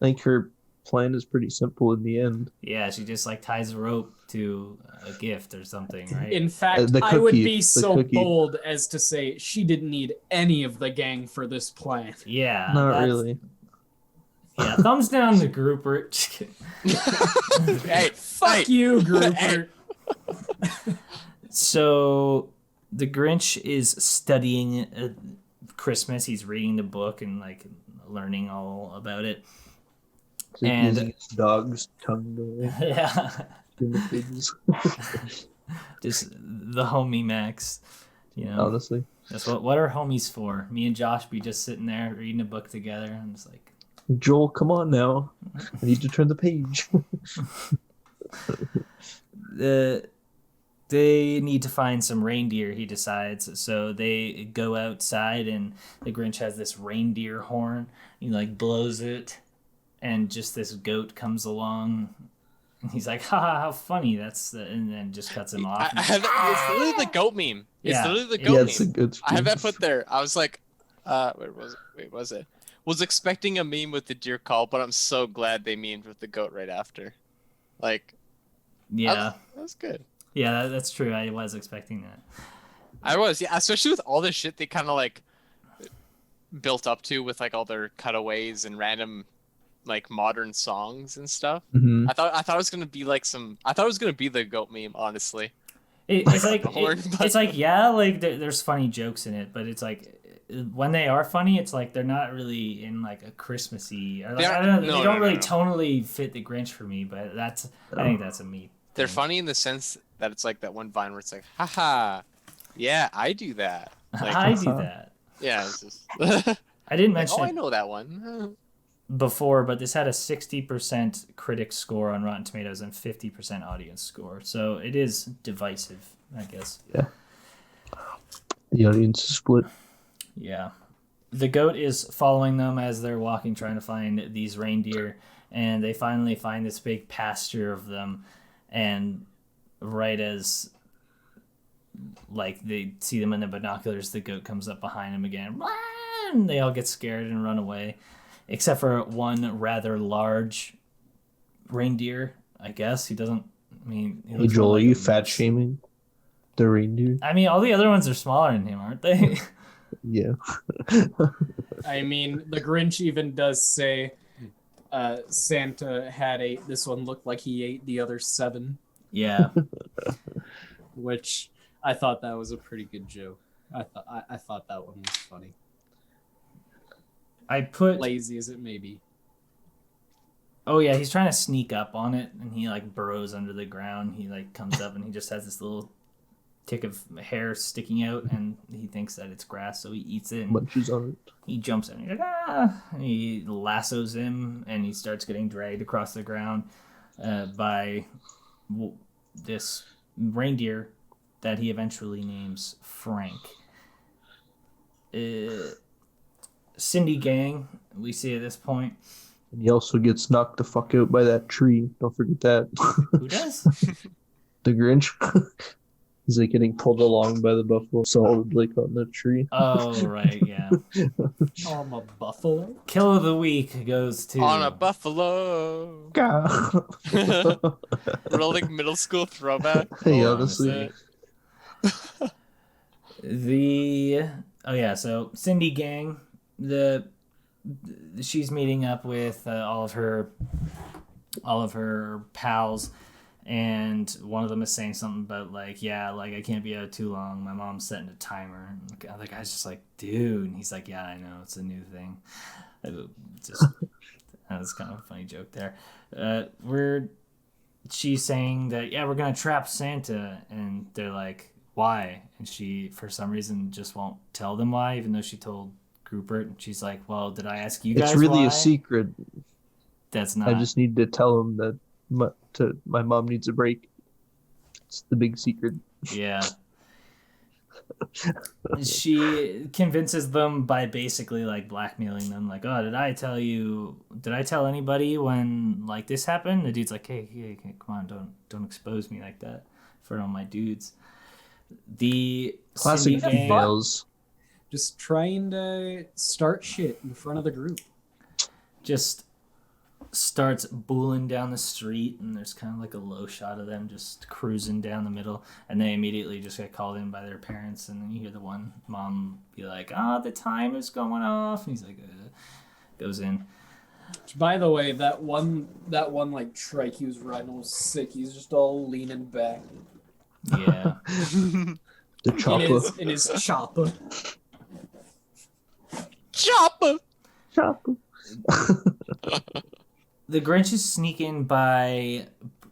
I think her plan is pretty simple in the end. Yeah, she just like ties a rope to a gift or something, right? In fact, The I would cookie, be the so cookie. bold as to say she didn't need any of the gang for this plan. Yeah. Not that's- really. Yeah, thumbs down to Grouper. Just kidding. Hey, Fuck you, Grouper. So the Grinch is studying Christmas. He's reading the book and like learning all about it. So And- using his dog's tongue to Yeah. skin the pigs. Just the homie Max. You know, Honestly. that's what are homies for? Me and Josh be just sitting there reading a book together, and it's like, Joel, come on now. I need to turn the page. they need to find some reindeer, he decides. So they go outside, and the Grinch has this reindeer horn. He like blows it, and just this goat comes along. And he's like, "Ha, how funny!" And then just cuts him off. It's literally the goat meme. It's Yeah. literally the Yeah, goat it's a meme. good I have stream. that put there. I was like, wait, was it? Was expecting a meme with the deer call, but I'm so glad they memed with the goat right after. Like, Yeah, that's good. yeah, that's true. I was expecting that. I was, yeah, especially with all this shit they kind of like built up to with like all their cutaways and random like modern songs and stuff. Mhm. I thought it was gonna be like I thought it was gonna be the goat meme, honestly. It's like The horn, but- it's like yeah, like there's funny jokes in it, but it's like when they are funny, it's like they're not really in like a Christmassy or like, I don't know. They don't really tonally fit the Grinch for me, but I think that's a me. They're thing. funny in the sense that it's like that one Vine where it's like, haha, yeah, I do that. Like, I do that. yeah, it's just I didn't like, mention oh, I it know that one. before, but this had a 60% critic score on Rotten Tomatoes and 50% audience score, so it is divisive, I guess. The audience is split. Yeah. The goat is following them as they're walking, trying to find these reindeer, and they finally find this big pasture of them. And right as like they see them in the binoculars, the goat comes up behind them again. And they all get scared and run away, except for one rather large reindeer, I guess. He doesn't. I mean, he Hey looks Joel, more are like you a fat moose. shaming the reindeer? I mean, all the other ones are smaller than him, aren't they? Yeah. I mean, the Grinch even does say Santa had 8. This one looked like he ate the other 7, Yeah. which I thought that was a pretty good joke. I thought that one was funny. I put. Lazy as it may be. Oh yeah, he's trying to sneak up on it, and he like burrows under the ground. He like comes up, and he just has this little tick of hair sticking out, and he thinks that it's grass, so he eats it. And Munches on it. he jumps in. He's like, ah! And he lassos him, and he starts getting dragged across the ground by this reindeer that he eventually names Frank. Cindy gang, we see at this point. And he also gets knocked the fuck out by that tree. Don't forget that. Who does? The Grinch. He's like getting pulled along by the buffalo solid like on the tree. Oh right, yeah. Oh, I'm a buffalo. Kill of the week goes to On a buffalo. Gah. Rolling middle school throwback. Hey, Hold on a honestly. sec. so Cindy gang, she's meeting up with all of her pals, And one of them is saying something about like, yeah, like I can't be out too long. My mom's setting a timer. And the other guy's just like, dude. And he's like, yeah, I know, it's a new thing. Just that's kind of a funny joke there. She's saying that we're gonna trap Santa, and they're like, why? And she, for some reason, just won't tell them why, even though she told Rupert. And she's like, well, did I ask you guys? It's really why? a secret. That's not. I just need to tell him that my mom needs a break. It's the big secret. Yeah. She convinces them by basically like blackmailing them, like, oh, did I tell anybody when like this happened? The dude's like, hey, come on, don't expose me like that for all my dudes. The Classic Cindy gang females. Just trying to start shit in front of the group. just starts booling down the street, and there's kind of like a low shot of them just cruising down the middle, and they immediately just get called in by their parents, and then you hear the one mom be like, the time is going off, and he's like, goes in. By the way, that one like trike he was riding was sick. He's just all leaning back Yeah. The chopper. in his chopper. Chopper. Chopper. The Grinch is sneaking by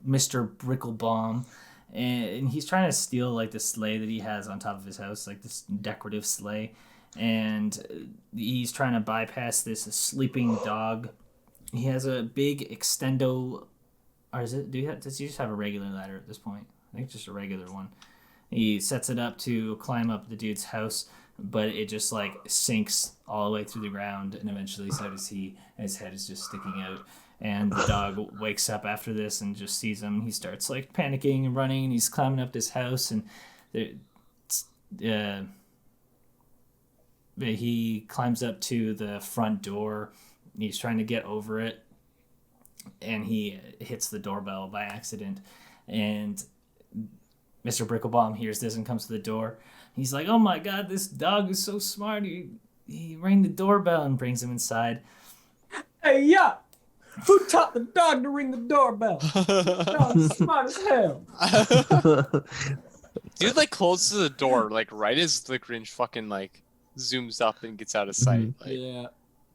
Mr. Bricklebaum, and he's trying to steal like the sleigh that he has on top of his house, like this decorative sleigh, and he's trying to bypass this sleeping dog. He has a big extendo, or is it? Does he just have a regular ladder at this point? I think just a regular one. He sets it up to climb up the dude's house, but it just like sinks all the way through the ground, and eventually so does he, and his head is just sticking out. And the dog wakes up after this and just sees him. He starts like panicking and running, and he's climbing up this house, and he climbs up to the front door. He's trying to get over it, and he hits the doorbell by accident. And Mr. Bricklebaum hears this and comes to the door. He's like, "Oh my God, this dog is so smart. He rang the doorbell," and brings him inside. Hey, yeah! Who taught the dog to ring the doorbell? Dog's smart as hell. Dude, like, closes the door, like, right as the Grinch fucking, like, zooms up and gets out of sight. Like,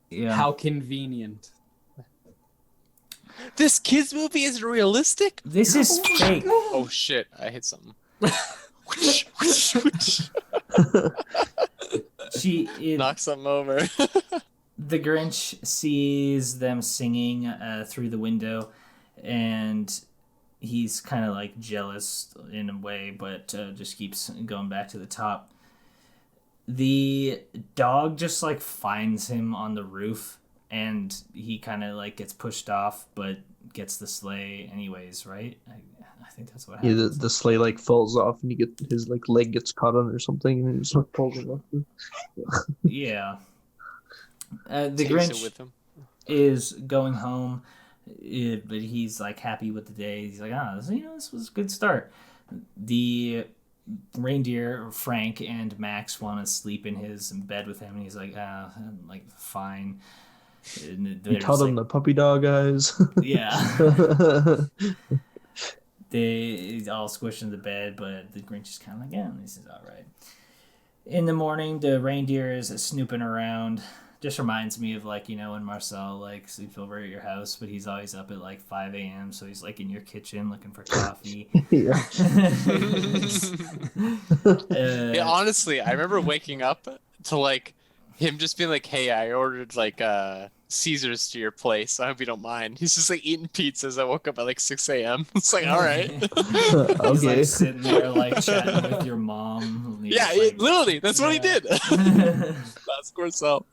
Yeah. How convenient. this kid's movie is realistic? This is fake. Oh, shit. I hit something. Knock something over. The Grinch sees them singing through the window, and he's kind of like jealous in a way, but just keeps going back to the top. The dog just like finds him on the roof, and he kind of like gets pushed off, but gets the sleigh anyways, right? I think that's what happens. Yeah, the sleigh like falls off, and his like leg gets caught on or something, and it just like falls off. Yeah. The Takes Grinch it with him. is going home, but he's like happy with the day. He's like, this was a good start. The reindeer, Frank and Max, want to sleep in his bed with him, and he's like, fine. You taught him the puppy dog eyes. Yeah. They all squish in the bed, but the Grinch is kind of like, this is all right. In the morning, the reindeer is snooping around. Just reminds me of like, when Marcel like sleeps over at your house, but he's always up at like 5 a.m. So he's like in your kitchen looking for coffee. Yeah. Yeah, honestly, I remember waking up to like him just being like, "Hey, I ordered like Caesars to your place. I hope you don't mind." He's just like eating pizzas. I woke up at like 6 a.m. It's like, all right. He's Okay. like sitting there like chatting with your mom. Yeah, Like, literally, that's what he did. That's Marcel.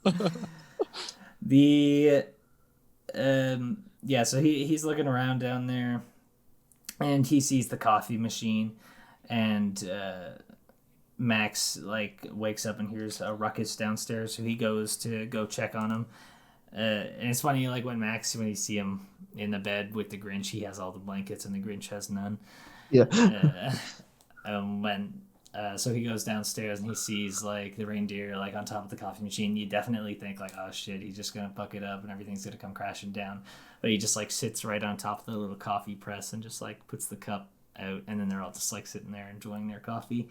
So he's looking around down there, and he sees the coffee machine, and Max like wakes up and hears a ruckus downstairs, so he goes to go check on him. And it's funny, like when you see him in the bed with the Grinch, he has all the blankets and the Grinch has none. Yeah. When So he goes downstairs and he sees like the reindeer like on top of the coffee machine. You definitely think like, oh shit, he's just gonna fuck it up and everything's gonna come crashing down. But he just like sits right on top of the little coffee press and just like puts the cup out, and then they're all just like sitting there enjoying their coffee.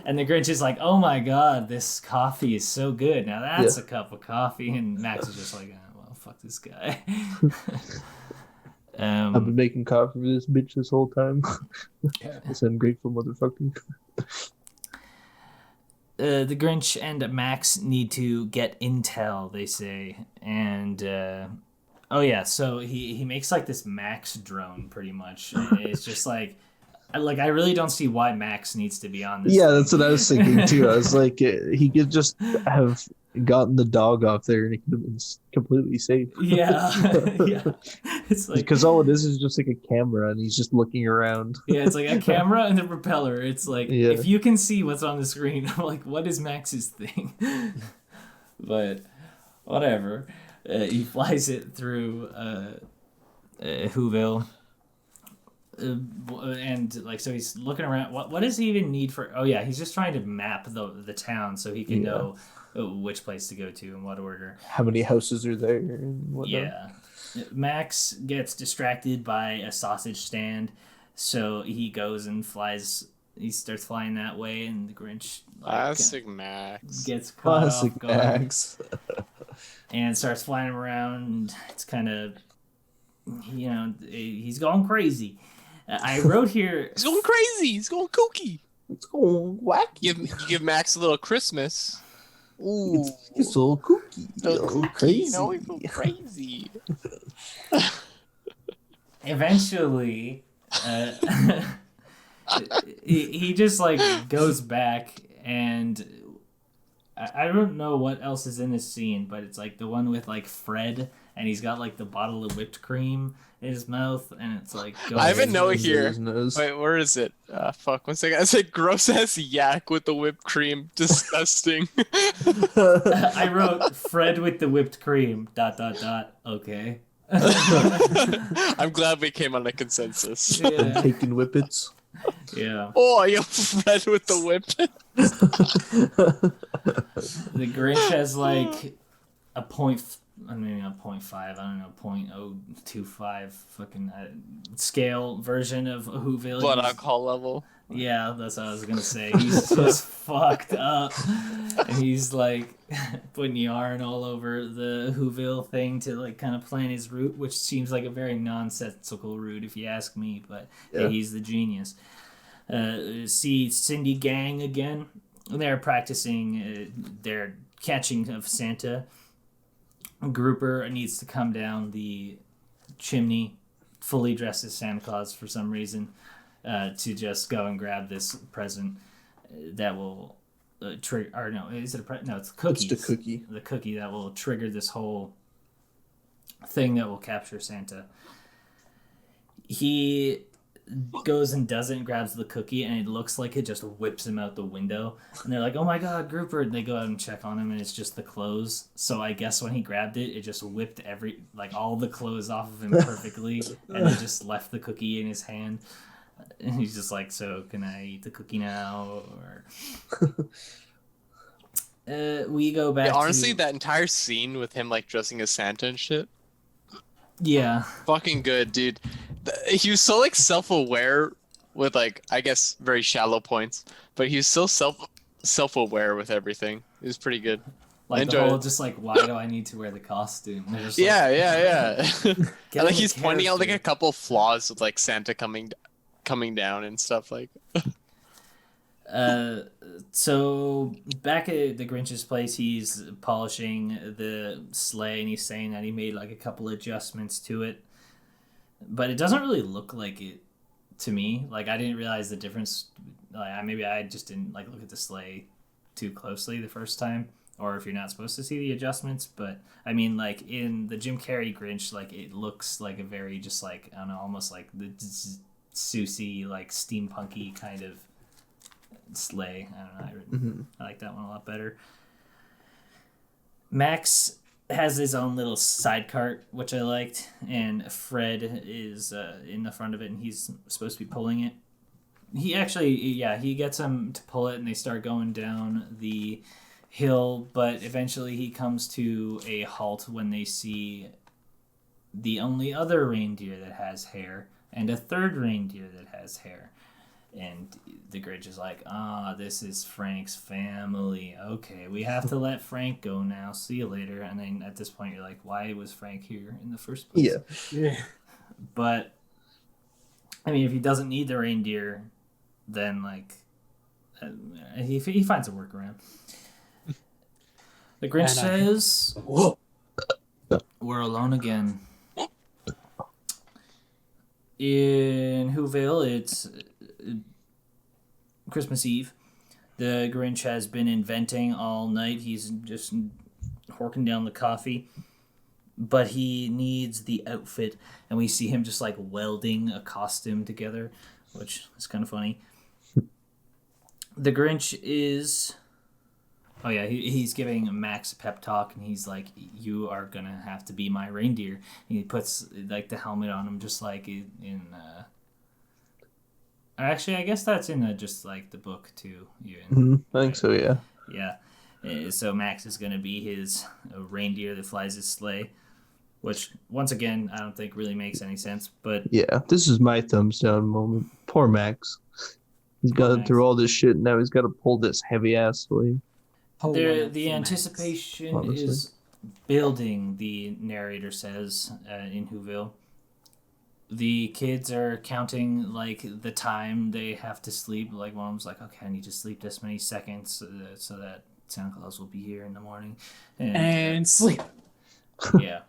And the Grinch is like, oh my god, this coffee is so good. Now that's a cup of coffee. And Max is just like, oh, well, fuck this guy. I've been making coffee for this bitch this whole time. This ungrateful motherfucker. The Grinch and Max need to get intel, they say, and oh yeah, so he makes like this Max drone pretty much. And it's just like I really don't see why Max needs to be on this. Yeah, thing. that's what I was thinking too. I was like, he could just have gotten the dog off there and it could have been completely safe. Yeah, yeah. It's like because all it is just like a camera and he's just looking around. Yeah, it's like a camera and a propeller. It's like if you can see what's on the screen, I'm like, what is Max's thing? But whatever. He flies it through Whoville. And like, so he's looking around. What does he even need for? Oh yeah, he's just trying to map the town so he can know which place to go to in what order. How many houses are there and whatnot. Yeah. Max gets distracted by a sausage stand, so he goes and flies. He starts flying that way, and the Grinch Classic Max gets caught Classic off guard Max. and starts flying around. And it's kind of, he's going crazy. I wrote here. He's going crazy. He's going kooky. It's going wacky. Give Max a little Christmas. Ooh, it's so kooky. Crazy. You know, he's so crazy. Eventually, he just like goes back, and I don't know what else is in this scene, but it's like the one with like Fred, and he's got like the bottle of whipped cream in his mouth, and it's like I have a note here. Wait, where is it? Fuck, one second. I said gross ass yak with the whipped cream. Disgusting. I wrote Fred with the whipped cream. ... Okay. I'm glad we came on a consensus. Yeah. Taking whippets. Yeah. Oh, you Fred with the whip. The Grinch has like a maybe not 0.5, I don't know, 0.025 fucking scale version of Whoville. Blood alcohol level. Yeah, that's what I was gonna say. He's just fucked up. And he's like putting yarn all over the Whoville thing to like kind of plan his route, which seems like a very nonsensical route if you ask me, but hey, he's the genius. See Cindy Gang again. They're practicing their catching of Santa. Grouper needs to come down the chimney fully dressed as Santa Claus for some reason to just go and grab this present that will trigger. Or no, is it no, it's cookies. It's the cookie. The cookie that will trigger this whole thing that will capture Santa. He goes and does it and grabs the cookie, and it looks like it just whips him out the window. And they're like, oh my god, Grouper. And they go out and check on him, and it's just the clothes. So I guess when he grabbed it, it just whipped all the clothes off of him perfectly, and it just left the cookie in his hand. And he's just like, so can I eat the cookie now? Or we go back honestly, that entire scene with him like dressing as Santa and shit. Yeah. Fucking good, dude. He was so like self-aware with like, I guess, very shallow points, but he was so self-aware with everything. It was pretty good. Like the whole just like, why do I need to wear the costume? Just, like, yeah. And like he's character. pointing out like a couple flaws with like Santa coming down and stuff like. So back at the Grinch's place, he's polishing the sleigh, and he's saying that he made like a couple adjustments to it, but it doesn't really look like it to me. Like I didn't realize the difference. Like maybe I just didn't like look at the sleigh too closely the first time, or if you're not supposed to see the adjustments. But I mean, like in the Jim Carrey Grinch, like it looks like a very just like I don't know, almost like the Susie like steampunky kind of sleigh. I don't know. I like that one a lot better. Max has his own little side cart, which I liked, and Fred is in the front of it, and he's supposed to be pulling it. he gets him to pull it, and they start going down the hill, but eventually he comes to a halt when they see the only other reindeer that has hair and a third reindeer that has hair. And the Grinch is like, this is Frank's family. Okay, we have to let Frank go now. See you later. And then at this point, you're like, why was Frank here in the first place? Yeah. Yeah. But, I mean, if he doesn't need the reindeer, then, like, he finds a workaround. The Grinch says, we're alone again. In Whoville, it's Christmas Eve. The Grinch has been inventing all night. He's just horking down the coffee. But he needs the outfit, and we see him just like welding a costume together, which is kind of funny. The Grinch is... Oh yeah, he's giving Max a pep talk, and he's like, "You are gonna have to be my reindeer." And he puts like the helmet on him, just like in. Actually, I guess that's in just like the book too. Even I think so. Yeah. Yeah. So Max is gonna be his reindeer that flies his sleigh, which once again I don't think really makes any sense. But Yeah, this is my thumbs down moment. Poor Max. He's gone through all this shit, and now he's got to pull this heavy ass sleigh. The anticipation honestly. is building, the narrator says in Whoville. The kids are counting like the time they have to sleep. Like one of them's like, okay, I need to sleep this many seconds so that Santa Claus will be here in the morning. And sleep. Yeah.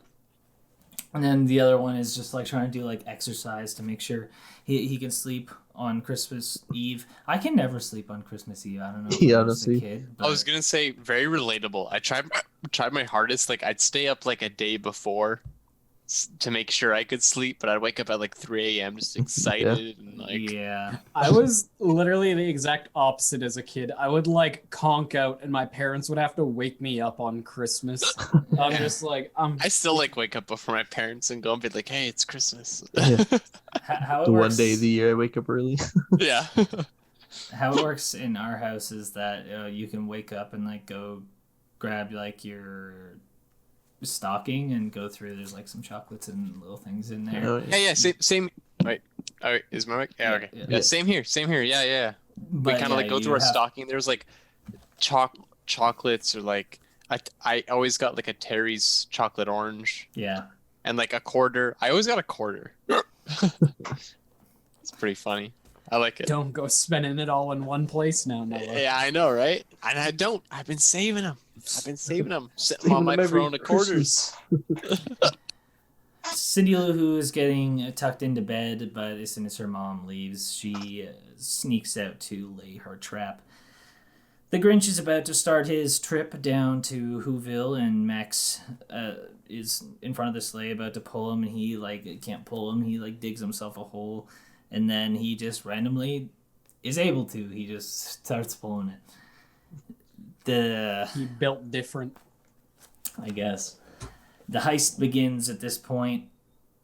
And then the other one is just like trying to do like exercise to make sure he can sleep on Christmas Eve. I can never sleep on Christmas Eve. I don't know. If Yeah, I was a honestly. kid, I was gonna say very relatable. I tried my hardest. Like I'd stay up like a day before to make sure I could sleep, but I'd wake up at like 3 a.m. just excited and like. Yeah. I was literally the exact opposite as a kid. I would like conk out, and my parents would have to wake me up on Christmas. I'm just like, I still like wake up before my parents and go and be like, "Hey, it's Christmas." Yeah. How it The works, one day of the year I wake up early. Yeah. how it works in our house is that you can wake up and like go grab like your stocking and go through. There's like some chocolates and little things in there. Oh, Yeah. Same. Right. All right. Is my mic? Yeah. Okay. Yeah. Yeah. Same here. Yeah. We kind of like go through our stocking. There's like chocolates or like I always got like a Terry's chocolate orange Yeah. and like a quarter. I always got a quarter. It's pretty funny. I like it. don't go spending it all in one place now, Noah. Yeah, I know, right? And I don't. I've been saving them. Sitting Saving them on my them every throne of quarters. Cindy Lou Who is getting tucked into bed, but as soon as her mom leaves, she sneaks out to lay her trap. The Grinch is about to start his trip down to Whoville, and Max is in front of the sleigh about to pull him, and he like can't pull him. He like digs himself a hole, and then he just randomly is able to. He just starts pulling it. He built different. I guess. The heist begins at this point,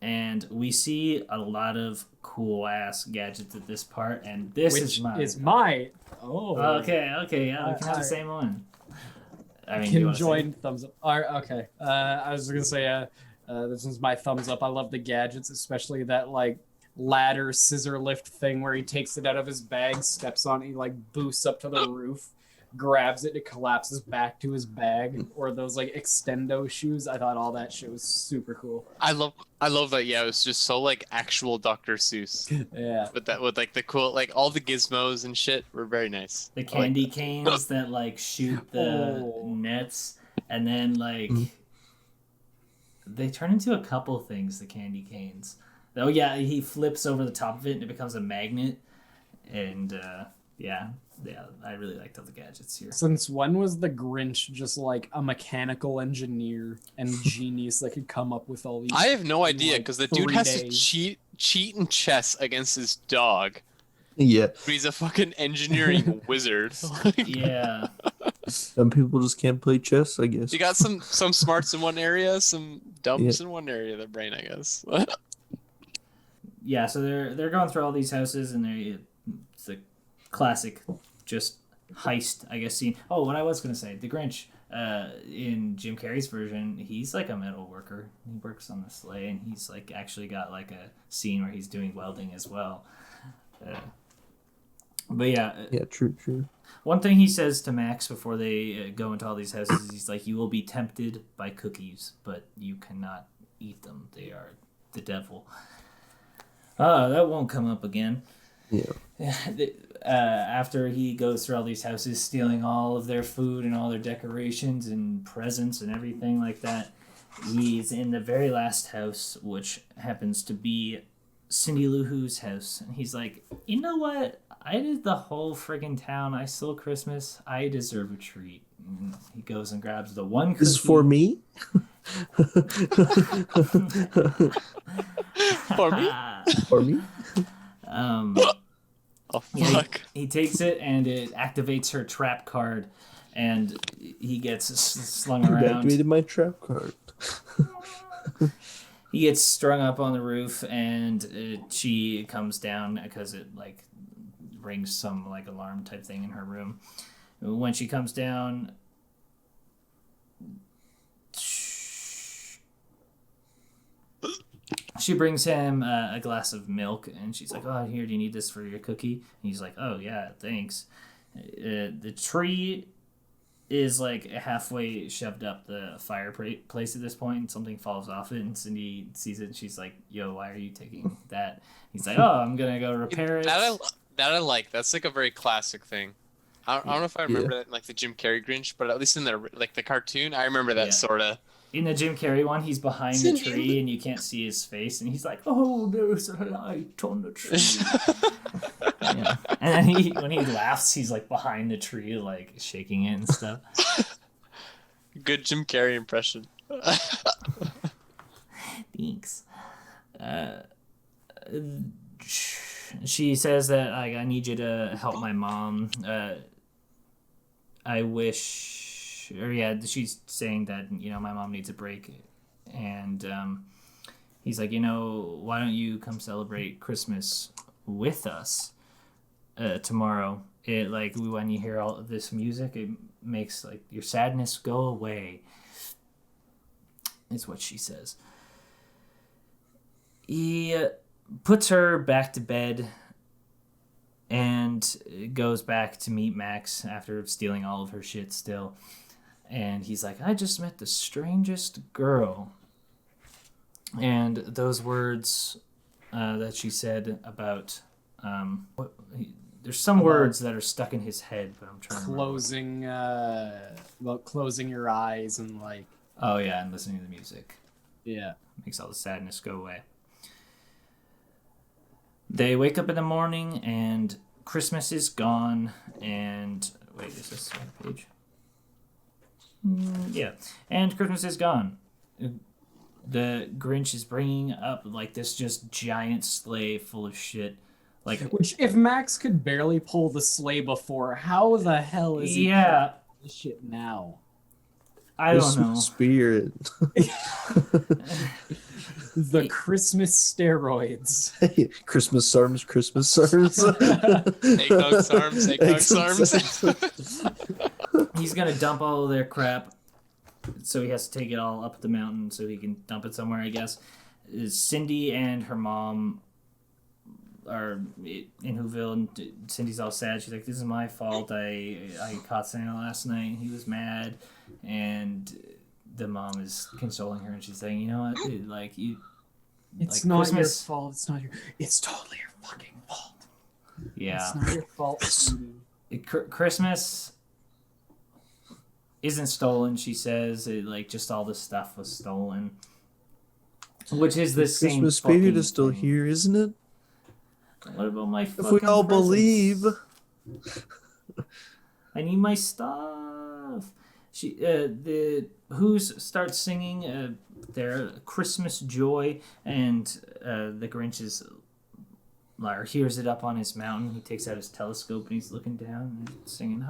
and we see a lot of cool ass gadgets at this part, and this Which is mine. is my. Oh. Okay, yeah, we can have the same one. I mean, you Can wanna say join thumbs up. All right, okay. I was gonna say, this is my thumbs up. I love the gadgets, especially that like ladder scissor lift thing where he takes it out of his bag, steps on it, he like boosts up to the roof, grabs it, it collapses back to his bag, or those like extendo shoes. I thought all that shit was super cool. I love that. Yeah, it was just so like actual Dr. Seuss. Yeah. With like the cool like all the gizmos and shit were very nice. the candy canes that like shoot the nets, and then like they turn into a couple things. The candy canes. Oh yeah, he flips over the top of it and it becomes a magnet, and yeah, I really liked all the gadgets here. Since when was the Grinch just like a mechanical engineer and genius that could come up with all these? I have no in, idea like, because the dude 3 has to days? cheat in chess against his dog. Yeah. But he's a fucking engineering wizard. Like, Yeah. Some people just can't play chess, I guess. you got some smarts in one area, some dumps in one area of the brain, I guess. Yeah, so they're going through all these houses, and the classic, just heist, I guess, scene. Oh, what I was gonna say, the Grinch, in Jim Carrey's version, he's like a metal worker. He works on the sleigh, and he's like actually got like a scene where he's doing welding as well. But yeah, Yeah, true. one thing he says to Max before they go into all these houses is he's like, "You will be tempted by cookies, but you cannot eat them. They are the devil." That won't come up again. Yeah. After he goes through all these houses, stealing all of their food and all their decorations and presents and everything like that, he's in the very last house, which happens to be Cindy Lou Who's house. And he's like, "You know what? I did the whole friggin' town. I stole Christmas. I deserve a treat." And he goes and grabs the one cookie. This is for me? For me? For me? Oh fuck! He takes it and it activates her trap card, and he gets slung You around. activated my trap card. He gets strung up on the roof, and she comes down because it like rings some like alarm type thing in her room. When she comes down, she brings him a glass of milk, and she's like, "Oh, here, do you need this for your cookie?" And he's like, "Oh yeah, thanks." The tree is like halfway shoved up the fireplace at this point, and something falls off it, and Cindy sees it, and she's like, "Yo, why are you taking that?" He's like, "Oh, I'm gonna go repair it." That I like. That's like a very classic thing. I don't know if I remember that in like the Jim Carrey Grinch, but at least in the cartoon, I remember that sorta. In the Jim Carrey one, he's behind the tree and you can't see his face, and he's like, "Oh, there's a light on the tree." Yeah. And then when he laughs, he's like behind the tree, like shaking it and stuff. Good Jim Carrey impression. Thanks. She says that I need you to help my mom. I wish, or yeah, she's saying that my mom needs a break, and he's like, why don't you come celebrate Christmas with us tomorrow? It like when you hear all of this music, it makes like your sadness go away. Is what she says. He puts her back to bed and goes back to meet Max after stealing all of her shit still. And he's like, "I just met the strangest girl." And those words that she said about there's some words that are stuck in his head, but I'm trying to closing your eyes and like. Oh yeah, and listening to the music. Yeah, makes all the sadness go away. They wake up in the morning and Christmas is gone. And wait, is this the right page? Yeah, and Christmas is gone. The Grinch is bringing up like this just giant sleigh full of shit. Like, which if Max could barely pull the sleigh before, how the hell is he pulling this shit now? I don't know. Spirit. The Christmas steroids. Hey, Christmas SARMs, Christmas SARMs. Eggnog SARMs. He's gonna dump all of their crap, so he has to take it all up the mountain so he can dump it somewhere, I guess. Cindy and her mom are in Whoville, and Cindy's all sad. She's like, "This is my fault. I caught Santa last night, and he was mad." And the mom is consoling her, and she's saying, "You know what, dude, like you, it's like not Christmas, your fault. It's not your. It's totally your fucking fault. Yeah, it's not your fault." Christmas isn't stolen, she says. Like just all the stuff was stolen, which is the same. Christmas spirit is still here, isn't it? What about my fucking If we all presents? believe. I need my stuff. The Who's starts singing their Christmas joy, and the Grinch hears it up on his mountain. He takes out his telescope and he's looking down and singing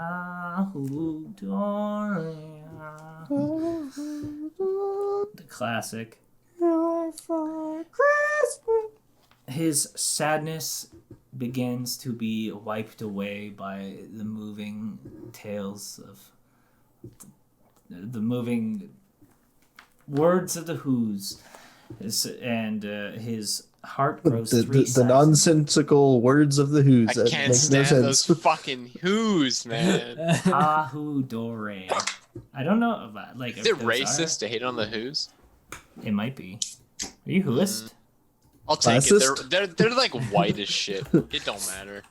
the classic. For Christmas. His sadness begins to be wiped away by the moving tales of the moving words of the Who's, and his heart grows three The sizes. nonsensical words of the Who's I that can't make no stand those sense. fucking Who's, man. Hahu Dore. I don't know about, like, Is if it those racist to hate on the Who's? It might be. Are you Whoist? I'll take Classist? it. They're like white as shit. It don't matter.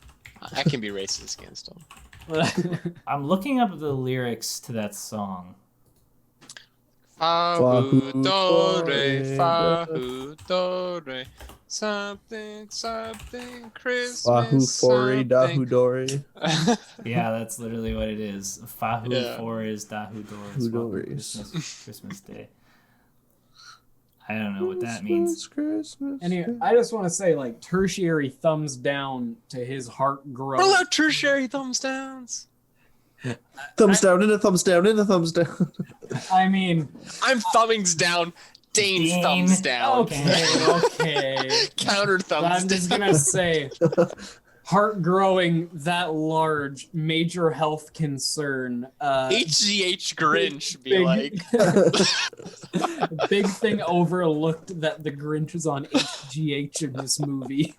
I can be racist against them. I'm looking up the lyrics to that song. Fahu dore, Fahu fahu dore, something, Christmas, Fahu Fore Dahu something. Dore. Yeah, that's literally what it is. Fahu Yeah. for is Dahu Who Doris. Doris. Christmas Day. I don't know what that means. Christmas. Anyway, I just want to say, like, tertiary thumbs down to his heart growing. What about tertiary thumbs downs? Thumbs down and a thumbs down and a thumbs down. I mean, I'm thumbings down. Dayne Dayne. thumbs down. okay. Counter thumbs I'm just down. gonna say, heart growing that large, major health concern. HGH Grinch be Big- like. Big thing overlooked that the Grinch is on HGH in this movie.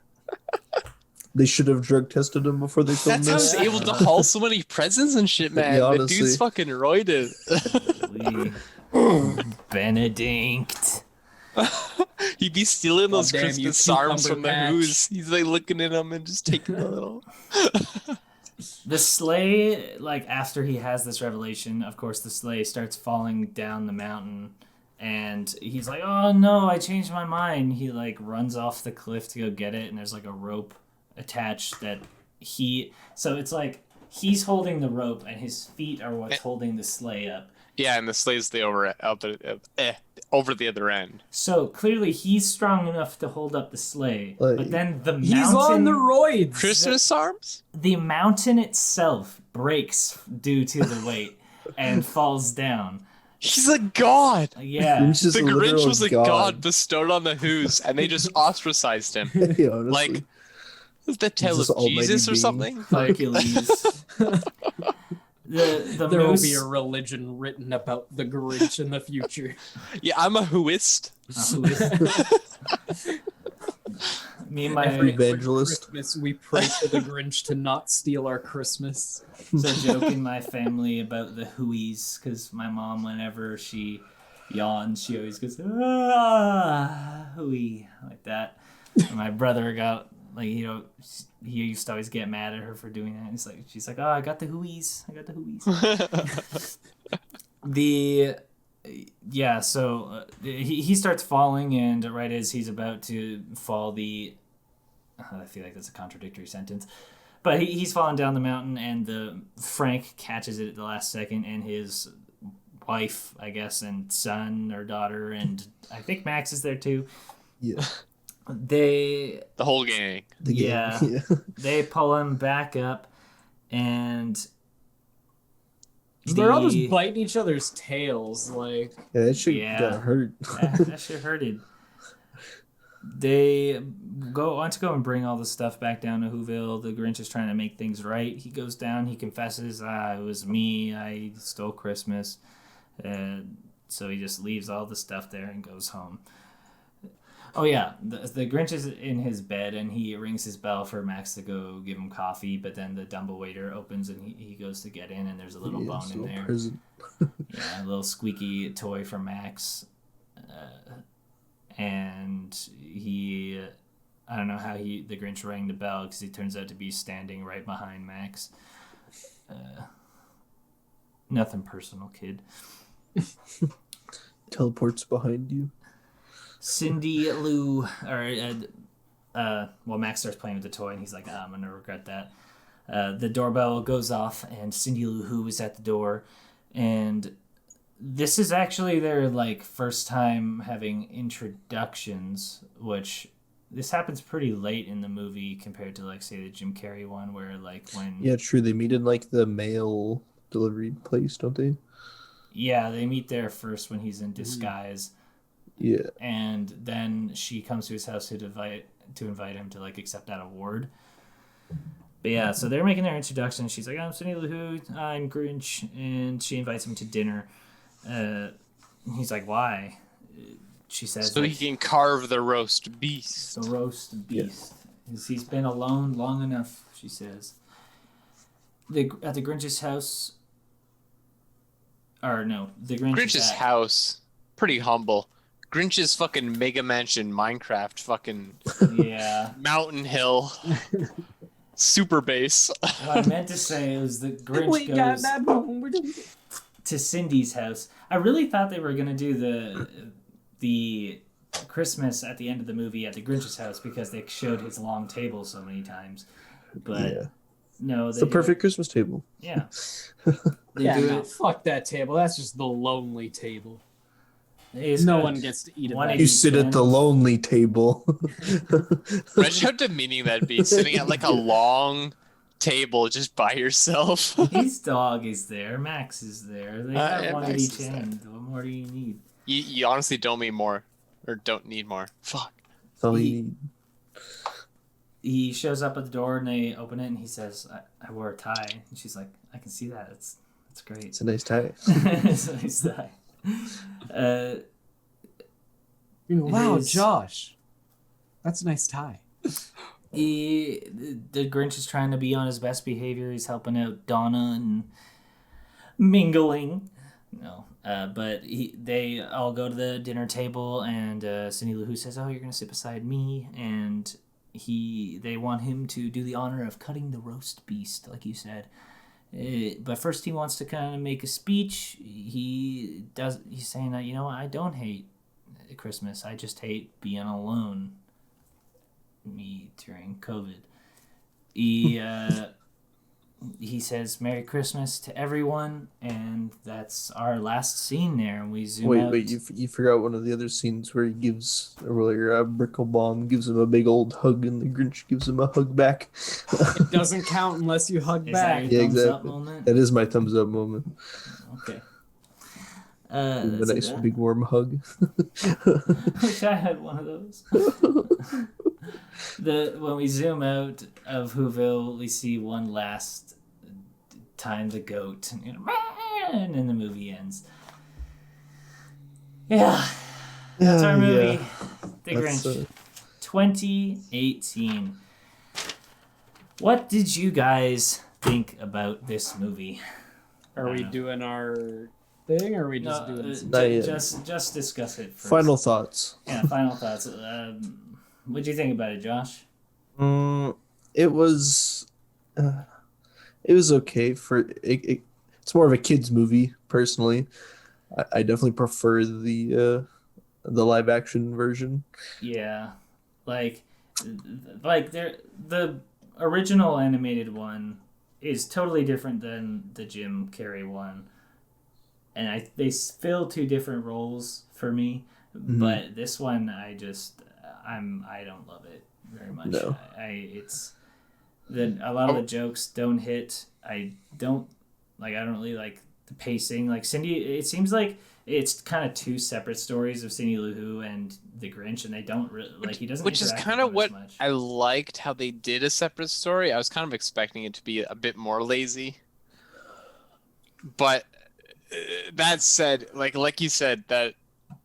They should have drug tested him before they filmed That's how this. he's able to haul so many presents and shit, man. Yeah, The honestly. dude's fucking roided. Benedict. He'd be stealing those Oh, damn, you Christmas SARMs from the cucumber Who's. He's like looking at them and just taking a little. The sleigh, like, after he has this revelation, of course, the sleigh starts falling down the mountain, and he's like, oh no, I changed my mind. He, like, runs off the cliff to go get it, and there's, like, a rope attached that so it's like he's holding the rope, and his feet are what's holding the sleigh up. Yeah, and the sleigh's over the other end. So clearly he's strong enough to hold up the sleigh, Like, but then the mountain... He's on the roids. Christmas SARMs? The mountain itself breaks due to the weight and falls down. He's a god. Yeah. Grinch is The a Grinch literal was a god bestowed on the Who's, and they just ostracized him. Yeah, honestly. Like, the tale This of almighty Jesus or being. something? Like, Hercules. the There will moose, be a religion written about the Grinch in the future. yeah, I'm a Whoist. me and my Every evangelist. Christmas, we pray to the Grinch to not steal our Christmas. so joke in my family about the hooies, because my mom, whenever she yawns, she always goes hooey, like that. And my brother got, like, he used to always get mad at her for doing that. She's like, oh, I got the hooies. He starts falling, and right as he's about to fall, I feel like that's a contradictory sentence, but he's falling down the mountain, and Frank catches it at the last second, and his wife, I guess, and son or daughter, and I think Max is there too. Yeah. The whole gang. Yeah. They pull him back up, and They're all just biting each other's tails, like. Yeah, that shit Yeah. got hurt. that shit hurted. They want to go and bring all the stuff back down to Whoville. The Grinch is trying to make things right. He goes down. He confesses, it was me. I stole Christmas. So he just leaves all the stuff there and goes home. Oh, yeah. The Grinch is in his bed, and he rings his bell for Max to go give him coffee, but then the dumbbell waiter opens, and he goes to get in, and there's a little bone in there. Present. Yeah, a little squeaky toy for Max. And I don't know how the Grinch rang the bell, because he turns out to be standing right behind Max. Nothing personal, kid. Teleports behind you. Cindy Lou, Max starts playing with the toy, and he's like, I'm gonna regret that. The doorbell goes off, and Cindy Lou Who is at the door, and this is actually their, like, first time having introductions, which this happens pretty late in the movie compared to, like, say, the Jim Carrey one, where, like, when... Yeah, true. They meet in, like, the mail delivery place, don't they? Yeah, they meet there first when he's in disguise. Yeah. And then she comes to his house to invite him to, like, accept that award. But yeah, so they're making their introduction. She's like, I'm Cindy Lou Who, I'm Grinch, and she invites him to dinner. He's like, why? She says, So like, he can carve the roast beast. the roast beast. He's been alone long enough, she says. At the Grinch's house, or no, the Grinch's house, pretty humble. Grinch's fucking mega mansion, Minecraft, fucking Yeah. mountain hill, super base. What I meant to say was the Grinch goes to Cindy's house. I really thought they were gonna do the Christmas at the end of the movie at the Grinch's house because they showed his long table so many times, but no, It's the perfect Christmas table. Yeah, Fuck that table. That's just the lonely table. He's No got one gets to eat at one that. of You these sit at the friends. lonely table. Imagine how demeaning that'd be, sitting at like a long table just by yourself. His dog is there. Max is there. They have yeah, one at Max each is there. end. What more do you need? You honestly don't need more, or don't need more. Fuck. That's all you need. He shows up at the door and they open it and he says, I wore a tie. And she's like, I can see that. It's great. It's a nice tie. It's a nice tie. Wow, his- Josh. That's a nice tie. The Grinch is trying to be on his best behavior. He's helping out Donna and mingling. No, but they all go to the dinner table and Cindy Lou Who says, "Oh, you're gonna sit beside me," and they want him to do the honor of cutting the roast beast, like you said. But first, he wants to kind of make a speech. He's saying that I don't hate Christmas. I just hate being alone. Me during COVID. He says Merry Christmas to everyone, and that's our last scene there. And we zoom out. Wait, you forgot one of the other scenes where he gives, where Bricklebaum gives him a big old hug and the Grinch gives him a hug back. It doesn't count unless you hug Is back. that your Yeah, thumbs up exactly. moment? That is my thumbs up moment. Okay. Give him a That's nice it. big warm hug. Wish I had one of those. When we zoom out of Whoville, we see one last time the goat, and then the movie ends. Yeah, that's our movie, The Grinch, 2018. What did you guys think about this movie? Are we doing our thing, or are we just doing some... Not yet. just discuss it first. Final thoughts. Yeah, final thoughts. What'd you think about it, Josh? It was okay for it. It's more of a kids movie, personally. I definitely prefer the live action version. Yeah, like the original animated one is totally different than the Jim Carrey one, and they fill two different roles for me. Mhm. But this one, I don't love it very much. No. A lot of the jokes don't hit. I don't really like the pacing. Like Cindy, it seems like it's kind of two separate stories of Cindy Lou Who and the Grinch, and they don't really he doesn't. Which is interact kind with of them what as much. I liked how they did a separate story. I was kind of expecting it to be a bit more lazy. But that said, like you said, that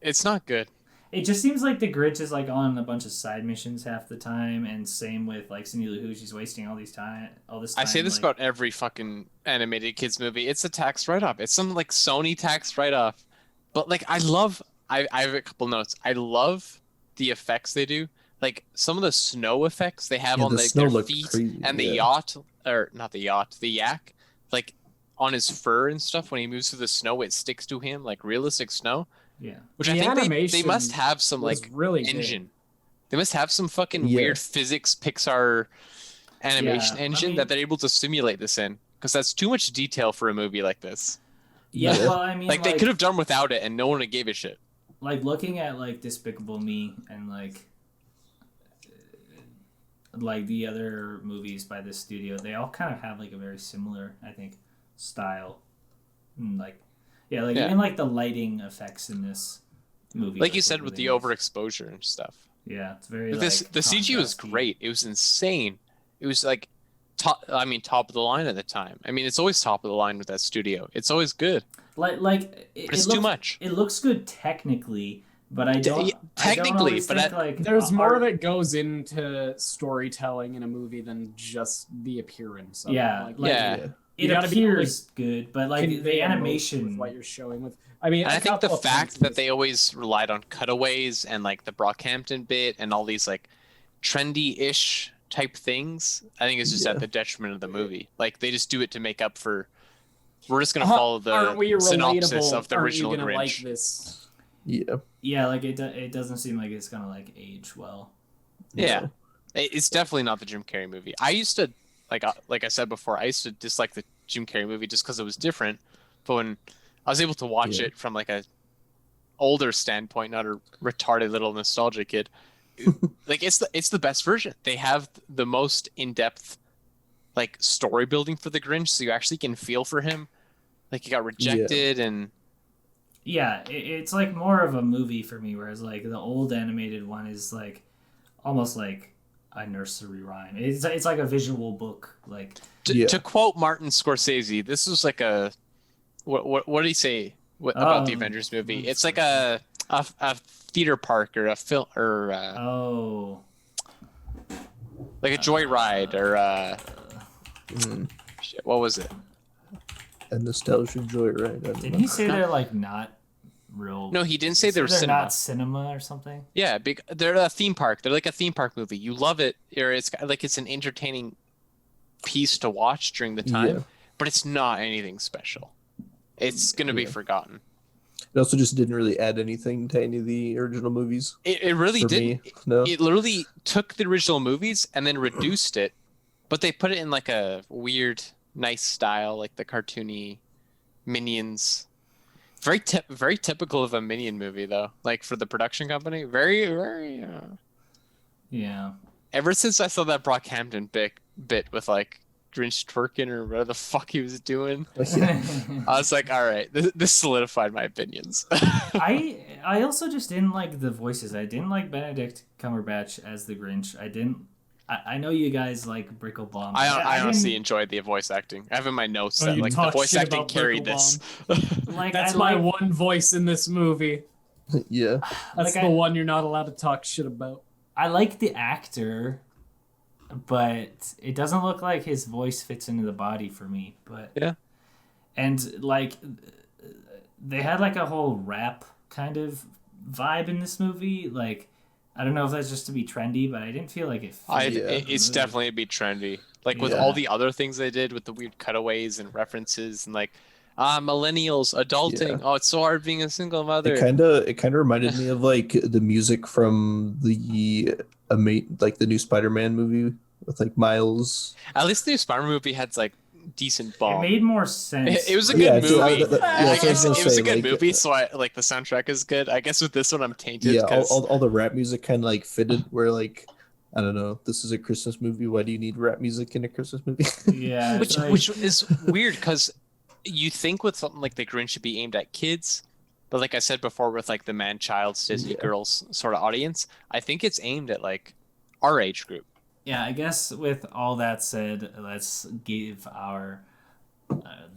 it's not good. It just seems like the Grinch is like on a bunch of side missions half the time, and same with like Cindy Lou Who. She's wasting all this time. I say this about every fucking animated kids movie. It's a tax write-off. It's some like Sony tax write-off. But like I have a couple notes. I love the effects they do. Like some of the snow effects they have on the snow their looked feet crazy, and the yeah. yacht, or not the yacht, the yak, like on his fur and stuff. When he moves through the snow, it sticks to him like realistic snow. Yeah. Which The I think they animation must have some was like really good. engine. They must have some fucking Yeah. weird physics Pixar animation Yeah, I engine mean- that they're able to simulate this in. Because that's too much detail for a movie like this. Yeah. Yeah. Well, I mean, Like they could have done without it and no one would have gave a shit. like looking at like Despicable Me and like the other movies by this studio, they all kind of have like a very similar, I think, style. And, Yeah. even like the lighting effects in this movie. Like you look said with the really nice. overexposure and stuff. Yeah, it's very But the CG was contrasty. great. It was insane. It was like top of the line at the time. I mean, it's always top of the line with that studio. It's always good. Like It's too much. It looks good technically, but I don't. Yeah, I don't technically, always but think, like There's more art- that goes into storytelling in a movie than just the appearance of Yeah, it. Yeah. you It gotta be able to appears good, but like convey the emotion animation. with what you're showing with. I mean, And a I think the couple of fact points in that this- they always relied on cutaways and like the Brockhampton bit and all these like trendy-ish type things, I think is just Yeah. at the detriment of the movie. Like they just do it to make up for. We're just gonna Uh-huh. follow Aren't we the synopsis relatable? of the Aren't original you gonna Grinch. like this? Yeah. Yeah, like it doesn't seem like it's gonna like age well. Yeah, it's definitely not the Jim Carrey movie. I used to like I said before, I used to dislike the Jim Carrey movie just because it was different. But when I was able to watch Yeah. it from like a older standpoint, not a retarded little nostalgia kid, like it's the best version. They have the most in-depth like story building for the Grinch, so you actually can feel for him. Like he got rejected and Yeah, it's like more of a movie for me, whereas like the old animated one is like almost like a nursery rhyme. It's like a visual book. Like to quote Martin Scorsese, this was like a what did he say about the Avengers movie? It's like a theater park or a film or like a joyride or shit, what was it? A nostalgic joyride. I don't didn't know. he say they're like not real? No, he didn't say they were they're cinema. not cinema or something. Yeah, they're a theme park. They're like a theme park movie. You love it, or it's like it's an entertaining piece to watch during the time, Yeah. but it's not anything special. It's gonna be forgotten. It also just didn't really add anything to any of the original movies. It really For didn't. me, no. It literally took the original movies and then reduced it, but they put it in like a weird, nice style, like the cartoony Minions. Very typical of a Minion movie, though. Like for the production company, very. Yeah. Ever since I saw that Brockhampton bit with like Grinch twerking or whatever the fuck he was doing, I was like, all right, this solidified my opinions. I also just didn't like the voices. I didn't like Benedict Cumberbatch as the Grinch. I know you guys like Bricklebomb. I honestly didn't- enjoyed the voice acting. I have in my notes Oh, that you like the talk voice shit acting about carried this. like That's I my like, one voice in this movie. Yeah. That's Like the one you're not allowed to talk shit about. I like the actor, but it doesn't look like his voice fits into the body for me. But Yeah. and like they had like a whole rap kind of vibe in this movie. Like I don't know if that's just to be trendy, but I didn't feel like it. Fit Yeah. It's the movie. definitely a bit trendy. Like with Yeah. all the other things they did with the weird cutaways and references and like millennials adulting. Yeah. Oh, it's so hard being a single mother. It kind of reminded me of like the music from the like the new Spider-Man movie with like Miles. At least the new Spider movie had like decent It bomb. made more sense. It was a with- good Yeah, movie. that's what I I was guess gonna it was say, a good like, movie, so I like the soundtrack is good. I guess with this one I'm tainted. Yeah, 'Cause all the rap music kind of like fitted where like I don't know, this is a Christmas movie. Why do you need rap music in a Christmas movie? Yeah, which like- which is weird because you think with something like the Grinch should be aimed at kids, but like I said before, with like the man-child Disney Yeah. girls sort of audience, I think it's aimed at like our age group. Yeah, I guess with all that said, let's give our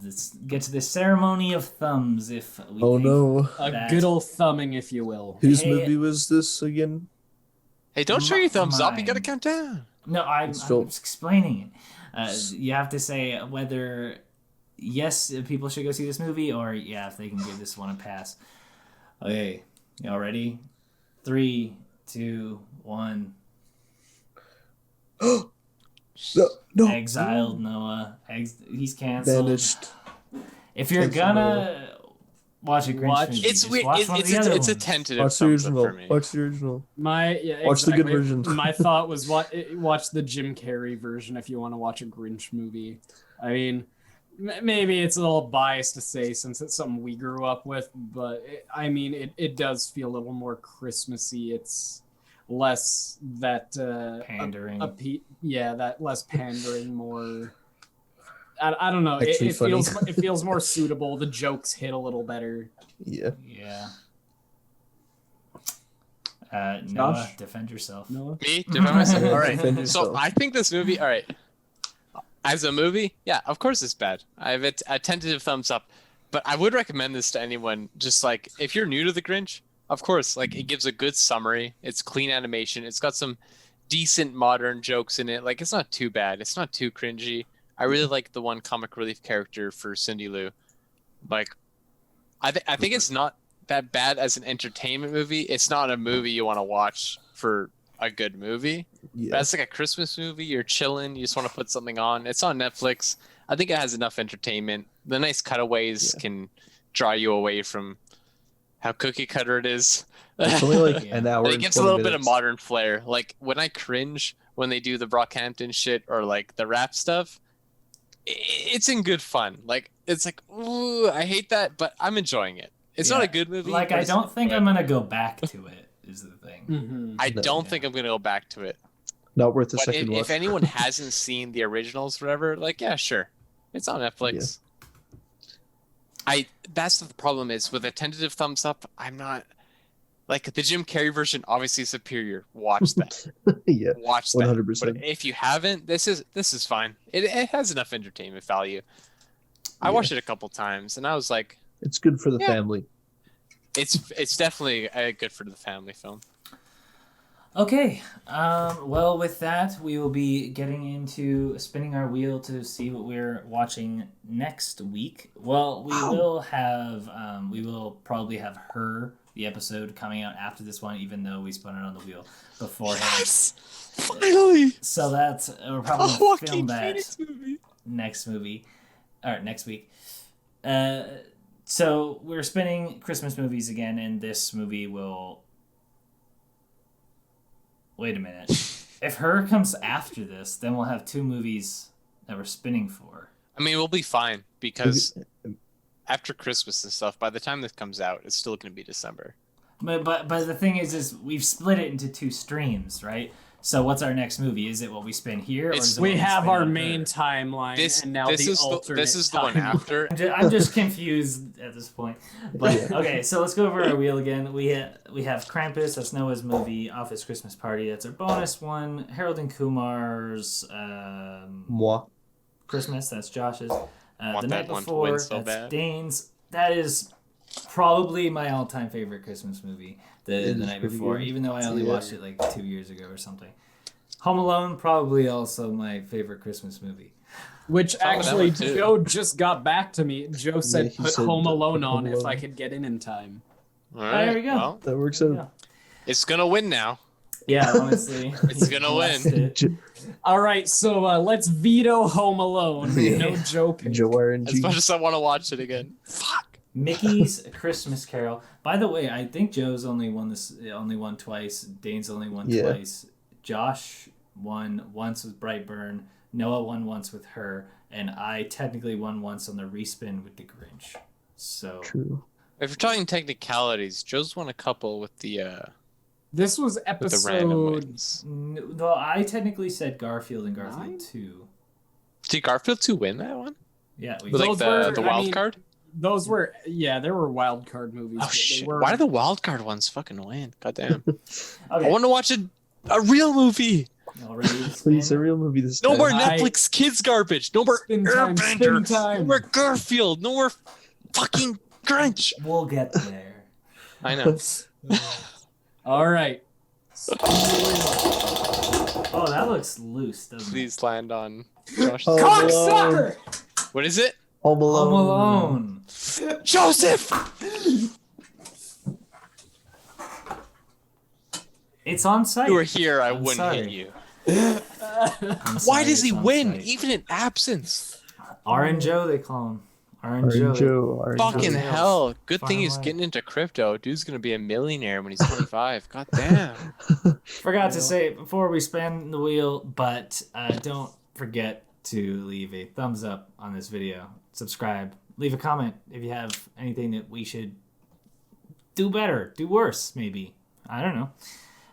let's get to the ceremony of thumbs. If we Oh think- no. A That- good old thumbing, if you will. Whose Hey, movie was this again? Hey, don't show your thumbs up. You Mine. gotta count down. No, I'm Still- explaining it. You have to say whether yes, people should go see this movie, or yeah, if they can give this one a pass. Okay, y'all ready? 3, 2, 1. No. Exiled Noah. He's canceled. Vanished. If you're Cancel gonna watch a Grinch Watch- movie, It's just weird. watch one of It's the other a ones. tentative Watch the thumbs up original. for me. Watch the original. My Watch the good version. My thought was watch the Jim Carrey version if you want to watch a Grinch movie. I mean, maybe it's a little biased to say since it's something we grew up with, but it does feel a little more Christmassy. It's less that Pandering. that less pandering, more. I don't know. Actually It funny. feels more suitable. The jokes hit a little better. Yeah. Yeah. Noah, Josh? defend yourself. Noah? Me? Defend myself. All right. Defend So yourself. I think this movie. All right. As a movie, yeah, of course it's bad. I have a tentative thumbs up, but I would recommend this to anyone. Just like if you're new to the Grinch, of course, like it gives a good summary. It's clean animation. It's got some decent modern jokes in it. Like it's not too bad. It's not too cringy. I really like the one comic relief character for Cindy Lou. Like, I think it's not that bad as an entertainment movie. It's not a movie you want to watch for a good movie. Yeah. But it's like a Christmas movie. You're chilling. You just want to put something on. It's on Netflix. I think it has enough entertainment. The nice cutaways can draw you away from how cookie cutter it is. It's only like an hour. And it and gives a 20 little bit of minutes. modern flair. Like when I cringe when they do the Brockhampton shit or like the rap stuff, it's in good fun. Like it's like, ooh, I hate that, but I'm enjoying it. It's not a good movie. Like, but I it's don't think good. I'm gonna go back to it. Is the thing. Mhm. I No. don't think I'm gonna go back to it. Not worth a But second watch. if anyone hasn't seen the originals, whatever, like yeah, sure, it's on Netflix. That's the problem is with a tentative thumbs up. I'm not like the Jim Carrey version. Obviously superior. Watch that. Yeah, Watch that. 100%. But if you haven't, this is fine. It has enough entertainment value. I watched it a couple times and I was like, it's good for the Yeah. family. it's definitely a good for the family film. Okay. Well, with that, we will be getting into spinning our wheel to see what we're watching next week. Well, we will probably have the episode coming out after this one, even though we spun it on the wheel beforehand. Yes, finally. So that's we're probably A gonna Joaquin film that Phoenix movie. next week. So we're spinning Christmas movies again, and this movie will. Wait a minute. If Her comes after this, then we'll have two movies that we're spinning for. I mean, we'll be fine because after Christmas and stuff, by the time this comes out, it's still going to be December. But the thing is we've split it into two streams, right? So what's our next movie? Is it what we spin here, or is it We what have spin our on main Her? timeline, and now this the is alternate this is the one timeline. after. I'm just confused at this point. But okay, so let's go over our wheel again. We have Krampus, that's Noah's movie. Office Christmas Party, that's our bonus one. Harold and Kumar's Moi. Christmas, that's Josh's. Want The that Night one to Before, win so that's bad. Dane's. That is probably my all-time favorite Christmas movie. The is Night pretty Before, good. even though I only Yeah. watched it like 2 years ago or something. Home Alone, probably also my favorite Christmas movie. Which that actually, one, too. Joe just got back to me. Joe said, he "Put said, Home Alone put on Home if I Alone. could get in time." All There we go. Well, That works out. Yeah. it's gonna win now. Yeah, honestly. It's gonna win. blessed it. All right, so let's veto Home Alone. Yeah. No Joe pick. Joe RNG. As much as I want to watch it again. Fuck. Mickey's Christmas Carol. By the way, I think Joe's only won twice. Dane's only won Yeah. twice. Josh won once with Brightburn. Noah won once with Her, and I technically won once on the respin with the Grinch. So True. If you're talking technicalities, Joe's won a couple with the This was random episode. wins. well, I technically said Garfield and Garfield 9? 2. Did Garfield 2 win that one? Yeah, we With like Those the were- I wild mean, card? Those were there were wild card movies. Oh but they shit! were- Why do the wild card ones fucking win? Goddamn! I okay. want to watch a real movie. Already Please, a real movie this No time. more I- Netflix kids garbage. No more Spin time, spin Airbender. time. No more Garfield. No more fucking Grinch. We'll get there. I know. All right. Oh, that looks loose, doesn't it? Please land on Josh. Oh. Cocksucker! What is it? Home Alone. Home Alone. Joseph. It's on site. If you were here, I I'm wouldn't sorry. hit you. I'm Why sorry, does he it's on win, site. even in absence? Orange Joe, they call him. Orange Joe. Joe. Fucking Joe. hell! Good Far thing he's away. getting into crypto. Dude's gonna be a millionaire when he's 25. God damn. Forgot to say it before we spin the wheel, but don't forget to leave a thumbs up on this video. Subscribe. Leave a comment if you have anything that we should do better, do worse, maybe. I don't know.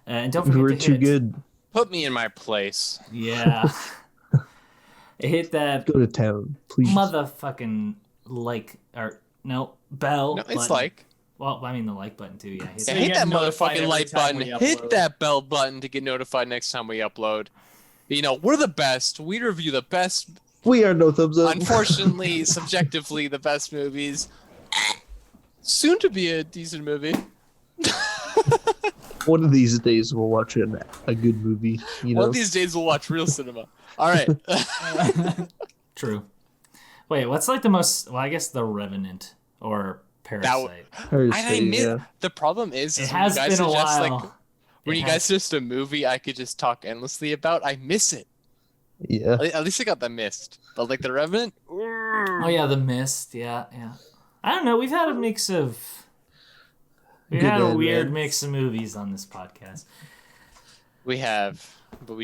And don't forget We're to too hit, good. Put me in my place. Yeah. Hit that Go to town, please. motherfucking bell. No, it's button. like. Well, I mean the like button too. Yeah. Hit Yeah, you hit get that notified motherfucking every like time button. we Hit upload. that bell button to get notified next time we upload. You know, we're the best. We review the best We are no thumbs up. Unfortunately, subjectively, the best movies. Soon to be a decent movie. One of these days we'll watch a good movie. You know? One of these days we'll watch real cinema. All right. True. Wait, what's like the most? Well, I guess The Revenant or Parasite. I miss. The problem is It when has you guys been a suggest, while. like, when you guys suggest a movie I could just talk endlessly about, I miss it. Yeah. At least I got The Mist, but like The Revenant. Oh yeah, The Mist. Yeah. I don't know. We've had a mix of. We've Good had a man, weird man. mix of movies on this podcast. We have, but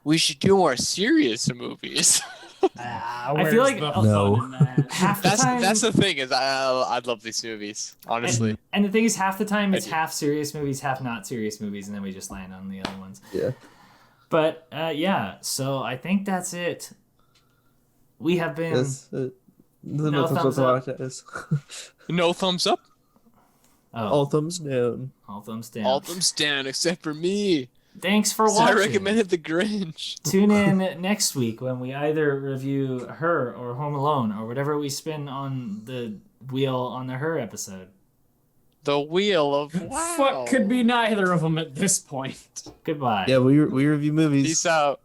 we should do more serious movies. I feel like No. half the time. That's the thing is I love these movies, honestly. And the thing is, half the time it's do. half serious movies, half not serious movies, and then we just land on the other ones. Yeah. But yeah, so I think that's it. We have been. That's it. The No no thumbs thumbs up up. podcast. No thumbs up, All thumbs down. All thumbs down. all thumbs down except for me. Thanks for So I watching. recommended The Grinch. Tune in next week when we either review Her or Home Alone or whatever we spin on the wheel on the Her episode. The Wheel of Wow. Fuck could be neither of them at this point. Goodbye. Yeah, we review movies. Peace out.